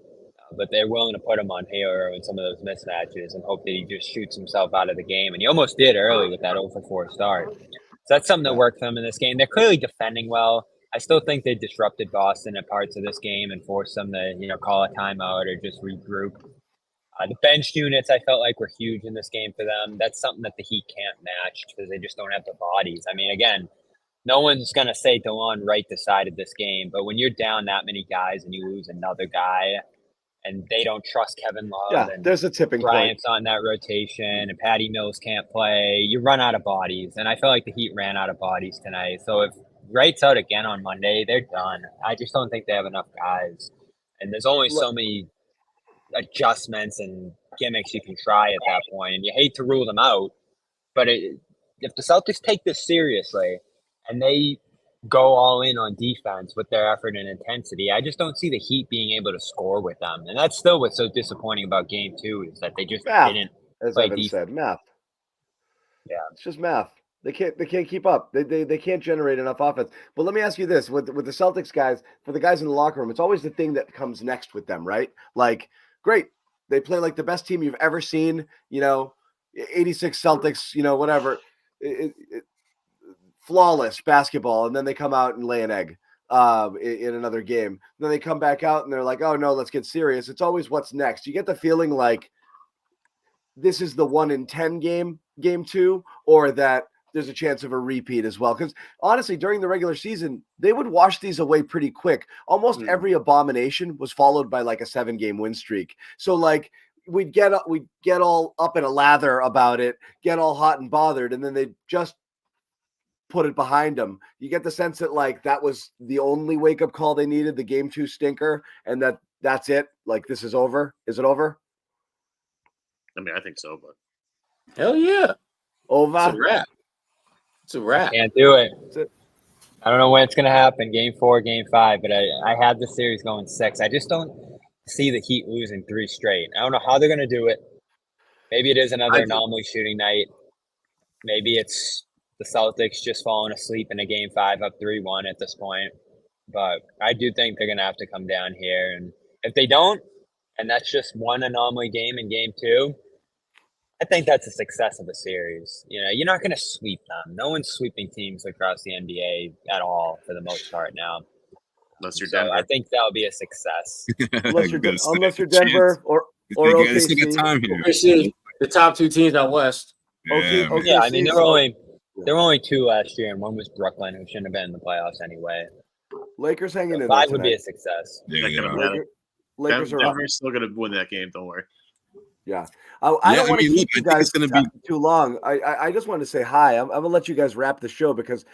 But they're willing to put him on Hero in some of those mismatches and hope that he just shoots himself out of the game. And he almost did early with that 0-for-4 start. So that's something that worked for them in this game. They're clearly defending well. I still think they disrupted Boston at parts of this game and forced them to, call a timeout or just regroup. The bench units I felt like were huge in this game for them. That's something that the Heat can't match because they just don't have the bodies. I mean, again, no one's going to say DeLon Wright decided this game, but when you're down that many guys and you lose another guy and they don't trust Kevin Love and there's a tipping Bryant's point on that rotation and Patty Mills can't play, you run out of bodies. And I feel like the Heat ran out of bodies tonight. So if Wright's out again on Monday, they're done. I just don't think they have enough guys. And there's only so many adjustments and gimmicks you can try at that point, and you hate to rule them out, but if the Celtics take this seriously and they go all in on defense with their effort and intensity, I just don't see the Heat being able to score with them, and that's still what's so disappointing about Game 2 is that they just didn't as play Evan defense. said, math. Yeah, it's just math. They can't keep up. They can't generate enough offense. But let me ask you this: with the Celtics guys, for the guys in the locker room, it's always the thing that comes next with them, right? Like, great, they play like the best team you've ever seen. 86 Celtics, whatever, flawless basketball, and then they come out and lay an egg in another game. Then they come back out and they're like, oh no, let's get serious. It's always what's next. You get the feeling like this is the 1 in 10 game 2, or that there's a chance of a repeat as well. Because honestly, during the regular season, they would wash these away pretty quick. Almost every abomination was followed by like a 7-game win streak. So like we'd get all up in a lather about it, get all hot and bothered, and then they just put it behind them. You get the sense that like that was the only wake up call they needed, the Game 2 stinker, and that's it. Like this is over. Is it over? I mean, I think so, but hell yeah, over. It's a wrap. It's a wrap. Can't do it. I don't know when it's going to happen, Game 4, Game 5, but I had the series going 6. I just don't see the Heat losing 3 straight. I don't know how they're going to do it. Maybe it is another anomaly shooting night. Maybe it's the Celtics just falling asleep in a Game 5 up 3-1 at this point. But I do think they're going to have to come down here. And if they don't, and that's just one anomaly game in Game 2, I think that's a success of the series. You're not going to sweep them. No one's sweeping teams across the NBA at all for the most part now. Unless you're Denver. I think that'll be a success. unless you're Denver or OKC. Still got time here. OKC, the top 2 teams out west. OKC, yeah, I mean there were only 2 last year, and one was Brooklyn, who shouldn't have been in the playoffs anyway. Lakers hanging in. 5 would be a success. Lakers are Denver's still going to win that game. Don't worry. Yeah. I don't want to keep you guys too long. I just wanted to say hi. I'm going to let you guys wrap the show because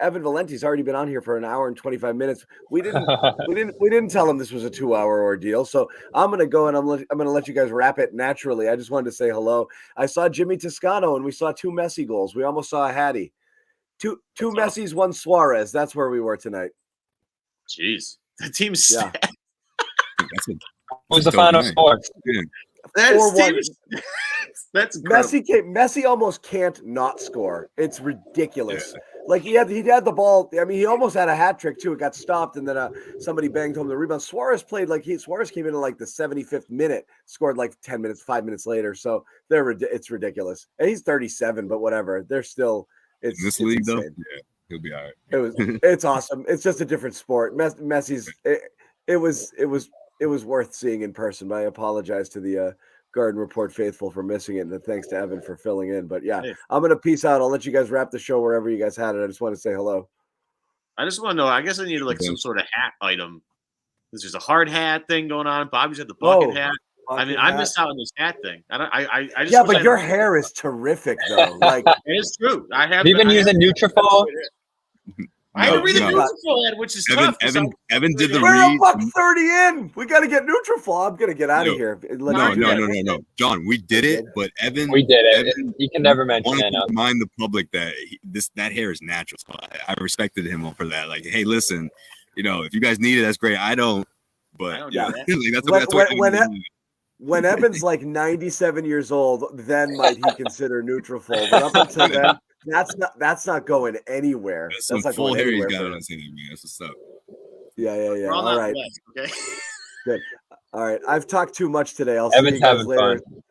Evan Valenti's already been on here for an hour and 25 minutes. We didn't tell him this was a 2-hour ordeal. So I'm going to go and I'm going to let you guys wrap it naturally. I just wanted to say hello. I saw Jimmy Toscano and we saw 2 Messi goals. We almost saw a Hattie. Two Messis, 1 Suarez. That's where we were tonight. Jeez. The team's stacked. What was the final score? Yeah. That's incredible. Messi almost can't not score. It's ridiculous. Yeah. Like he had the ball. I mean, he almost had a hat trick too. It got stopped, and then somebody banged home the rebound. Suarez played Suarez came in at like the 75th minute, scored like 5 minutes later. So it's ridiculous. And he's 37, but whatever. They're still. It's in this league though. Yeah, he'll be all right. It's awesome. It's just a different sport. Messi's. It was worth seeing in person, but I apologize to the Garden Report faithful for missing it, and thanks to Evan for filling in. But yeah, I'm going to peace out. I'll let you guys wrap the show wherever you guys had it. I just want to say hello. I just want to know, I guess I need like some sort of hat item. There's a hard hat thing going on. Bobby's got the bucket hat. I mean, I missed out on this hat thing. I just but your hair is terrific though. Like it's true. Have you been using Nutrafol? I had to read the Nutrafol ad, which is tough. Evan did the read. We're $1.30 in. We got to get Nutrafol. I'm gonna get out of here. No. John, we did it, but Evan. We did it. Evan you can never mention that. Remind the public that that hair is natural. So I respected him for that. Like, hey, listen, if you guys need it, that's great. I don't. But when Evan's like 97 years old, then might he consider Nutrafol. But up until then. That's not going anywhere. That's not full hair he's got on his head, man. That's what's up. Yeah. All right. West, okay. Good. All right. I've talked too much today. I'll Evan's see you guys having later. fun.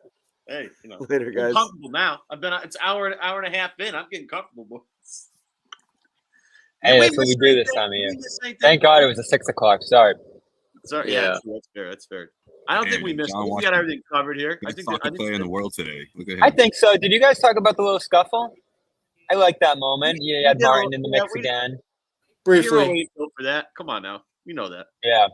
Hey, later, guys. I'm comfortable now. It's hour and a half in. I'm getting comfortable, boys. Hey, that's what we do this time of year. Thank God it was a 6 o'clock. Sorry. Yeah, that's fair. I don't think we missed. We got everything covered here. I think soccer player in the world today. Look at him. I think so. Did you guys talk about the little scuffle? I like that moment. You had Martin in the mix again. Briefly. For that. Come on now. You know that. Yeah,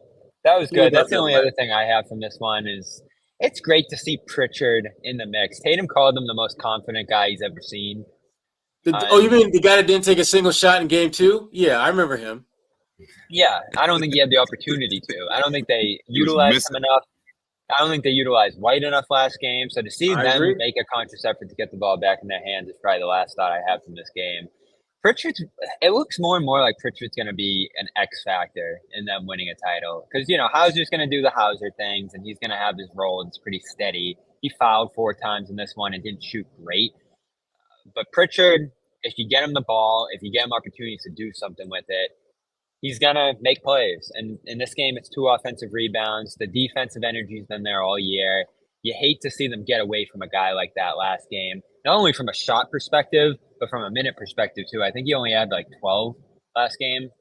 that was good. That's the only other thing I have from this one is it's great to see Pritchard in the mix. Tatum called him the most confident guy he's ever seen. You mean the guy that didn't take a single shot in game 2? Yeah, I remember him. Yeah, I don't think he had the opportunity to. I don't think they utilized him enough. I don't think they utilized White enough last game. So to see them make a conscious effort to get the ball back in their hands is probably the last thought I have from this game. It looks more and more like Pritchard's going to be an X factor in them winning a title. Because, Hauser's going to do the Hauser things, and he's going to have his role. It's pretty steady. He fouled 4 times in this one and didn't shoot great. But Pritchard, if you get him the ball, if you get him opportunities to do something with it, he's going to make plays. And in this game, it's 2 offensive rebounds. The defensive energy's been there all year. You hate to see them get away from a guy like that last game, not only from a shot perspective, but from a minute perspective, too. I think he only had 12 last game.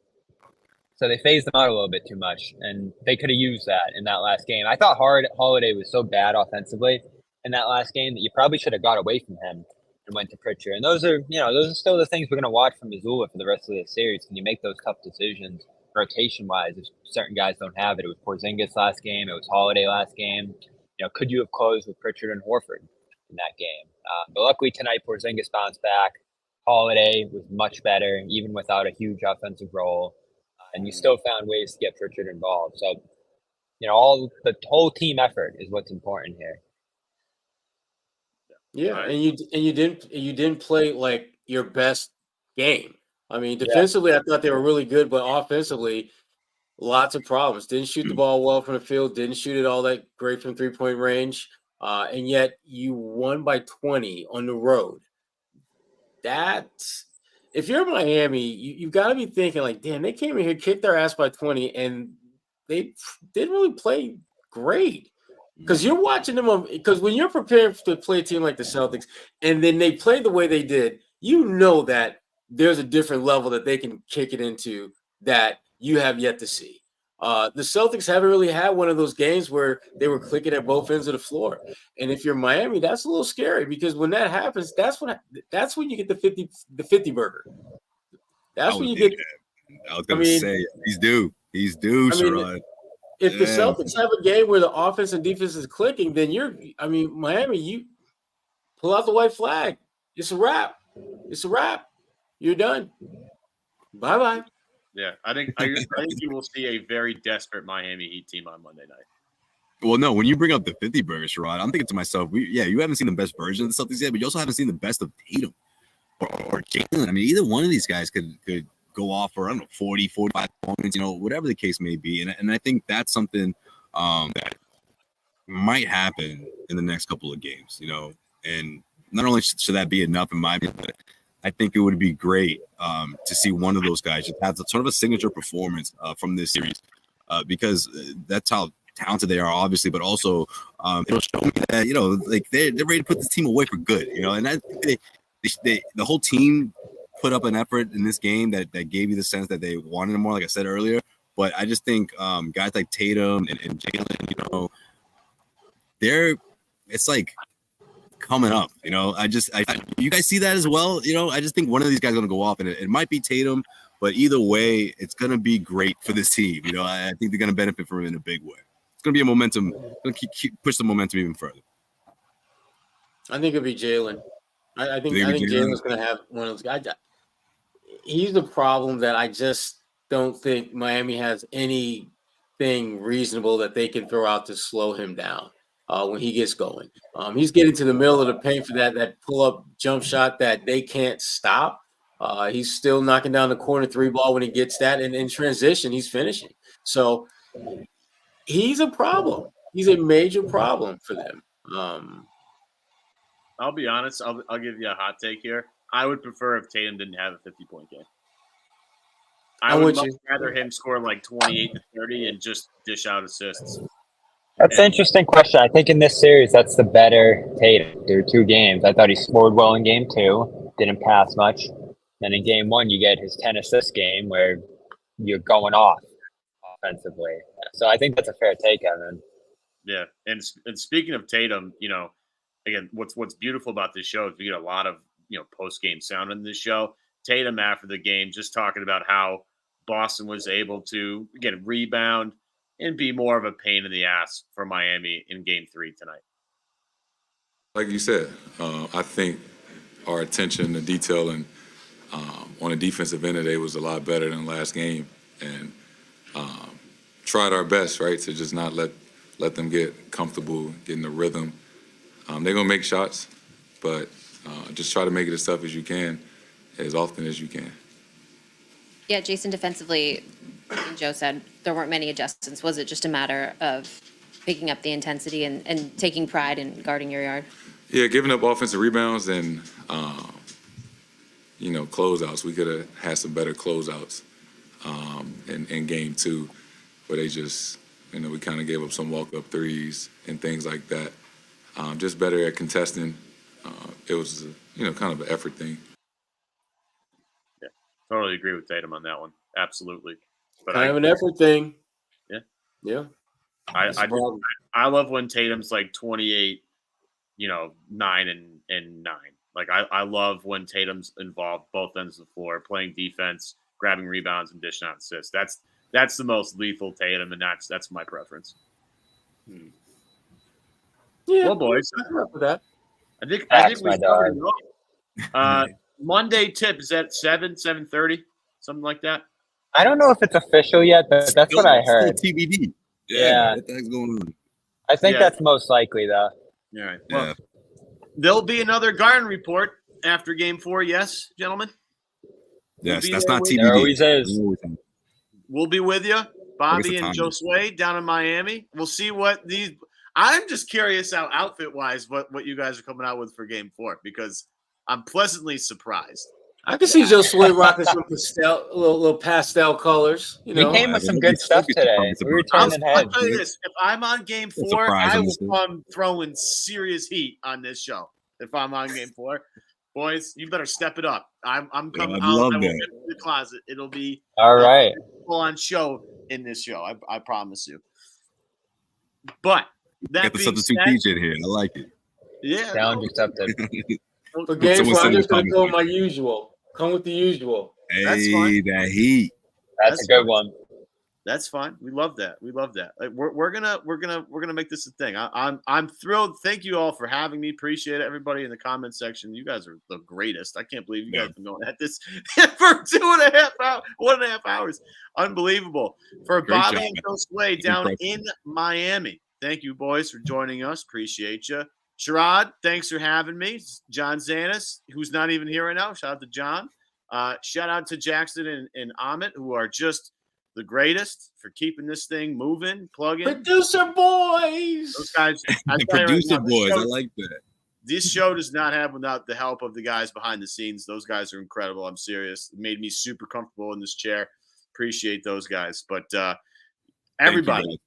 So they phased him out a little bit too much, and they could have used that in that last game. I thought Holiday was so bad offensively in that last game that you probably should have got away from him and went to Pritchard. And those are still the things we're going to watch from Mazzulla for the rest of the series. Can you make those tough decisions rotation-wise if certain guys don't have it? It was Porzingis last game. It was Holiday last game. Could you have closed with Pritchard and Horford in that game? But luckily tonight, Porzingis bounced back. Holiday was much better, even without a huge offensive role. And you still found ways to get Pritchard involved. So, the whole team effort is what's important here. Yeah, and you didn't play like your best game. I mean, defensively, I thought they were really good, but offensively, lots of problems. Didn't shoot the ball well from the field. Didn't shoot it all that great from 3-point range. And yet you won by 20 on the road. If you're Miami, you've got to be thinking like, damn, they came in here, kicked their ass by 20, and they didn't really play great. Because you're watching them, because when you're prepared to play a team like the Celtics, and then they play the way they did, you know that there's a different level that they can kick it into that you have yet to see. The Celtics haven't really had one of those games where they were clicking at both ends of the floor. And if you're Miami, that's a little scary because when that happens, that's when you get the 50 burger. That's when you get. I was going to say he's due, Sherrod. If the Celtics have a game where the offense and defense is clicking, then Miami, you pull out the white flag. It's a wrap. You're done. Bye-bye. Yeah, I think you will see a very desperate Miami Heat team on Monday night. Well, no, when you bring up the 50 burger, Sherrod, I'm thinking to myself, you haven't seen the best version of the Celtics yet, but you also haven't seen the best of Tatum or Jalen. I mean, either one of these guys could go off for, 40, 45 points, whatever the case may be. And I think that's something that might happen in the next couple of games, and not only should that be enough in my opinion, but I think it would be great to see one of those guys just have sort of a signature performance from this series because that's how talented they are, obviously, but also it'll show me that, they're ready to put this team away for good, and I think the whole team put up an effort in this game that gave you the sense that they wanted more, like I said earlier. But I just think guys like Tatum and Jalen, it's like coming up, you guys see that as well. I just think one of these guys is going to go off, and it might be Tatum, but either way, it's going to be great for this team. I think they're going to benefit from it in a big way. It's going to be a momentum, going to push the momentum even further. I think it'll be Jalen. I think Jalen's going to have one of those guys. He's the problem that I just don't think Miami has anything reasonable that they can throw out to slow him down when he gets going. He's getting to the middle of the paint for that pull-up jump shot that they can't stop. He's still knocking down the corner 3 ball when he gets that, and in transition, he's finishing. So he's a problem. He's a major problem for them. I'll be honest. I'll give you a hot take here. I would prefer if Tatum didn't have a 50-point game. I would much rather him score like 28 to 30 and just dish out assists. That's an interesting question. I think in this series, that's the better Tatum. There were 2 games. I thought he scored well in game 2, didn't pass much. Then in game 1, you get his 10 assist game where you're going off offensively. So I think that's a fair take, Evan. Yeah, and speaking of Tatum, again, what's beautiful about this show is we get a lot of post game sound in this show. Tatum after the game just talking about how Boston was able to again rebound and be more of a pain in the ass for Miami in Game 3 tonight. Like you said, I think our attention to detail and on the defensive end today was a lot better than last game, and tried our best, right, to just not let them get comfortable, get in the rhythm. They're gonna make shots, but just try to make it as tough as you can, as often as you can. Yeah, Jason, defensively, Joe said there weren't many adjustments. Was it just a matter of picking up the intensity and taking pride in guarding your yard? Yeah, giving up offensive rebounds and, closeouts. We could have had some better closeouts in Game 2, where they just, we kind of gave up some walk-up threes and things like that. Just better at contesting. It was, kind of an effort thing. Yeah, totally agree with Tatum on that one. Absolutely. But kind of an effort thing. Yeah. Yeah. I love when Tatum's like 28, 9 and 9. Like I love when Tatum's involved both ends of the floor, playing defense, grabbing rebounds, and dishing out assists. That's the most lethal Tatum, and that's my preference. Yeah. Well, boys, for that. I think we covered it all. Monday tip is at 7:30, something like that. I don't know if it's official yet, but that's what I heard. TBD. Yeah. What the heck's going on? I think that's most likely, though. All right. Well, there'll be another Garden report after Game 4. Yes, gentlemen. Yes, that's not TBD. There always is. We'll be with you, Bobby and Josue down in Miami. We'll see what these. I'm just curious how outfit-wise what you guys are coming out with for Game 4, because I'm pleasantly surprised. I can see Josue rocking some little pastel colors. We came with some good stuff today. We were turning heads. I'll tell you this: if I'm on Game 4, I will come throwing serious heat on this show. If I'm on Game 4, boys, you better step it up. I'm coming out. I will get into the closet. It'll be all right. Full-on show in this show. I promise you. But that got the substitute DJ here. I like it. Yeah, challenge accepted. For Game 4, I'm just going to go with my usual. Come with the usual. Hey, that's fine. That heat. That's a good one. That's fine. We love that. Like, we're gonna make this a thing. I'm thrilled. Thank you all for having me. Appreciate it. Everybody in the comment section. You guys are the greatest. I can't believe you guys have been going at this for 1.5 hours. Unbelievable. For Great Bobby job, and Josue down in Miami. Thank you, boys, for joining us. Appreciate you. Sherrod, thanks for having me. John Zanis, who's not even here right now. Shout out to John. Shout out to Jackson and Amit, who are just the greatest for keeping this thing moving, plugging. Producer boys. Those guys. Producer boys. I like that. This show does not have without the help of the guys behind the scenes. Those guys are incredible. I'm serious. It made me super comfortable in this chair. Appreciate those guys. But everybody.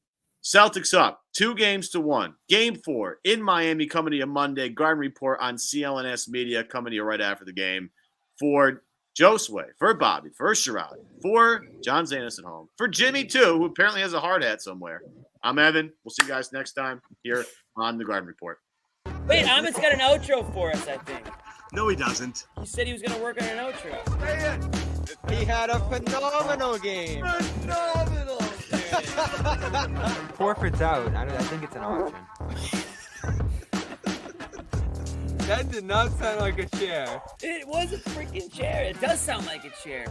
Celtics up 2-1. Game 4 in Miami coming to you Monday. Garden Report on CLNS Media coming to you right after the game. For Josue, for Bobby, for Sherrod, for John Zanis at home, for Jimmy too, who apparently has a hard hat somewhere. I'm Evan. We'll see you guys next time here on the Garden Report. Wait, Amit's got an outro for us, I think. No, he doesn't. He said he was going to work on an outro. He had a phenomenal game. Phenomenal. Forfeit's out. I think it's an option. That did not sound like a chair. It was a freaking chair. It does sound like a chair.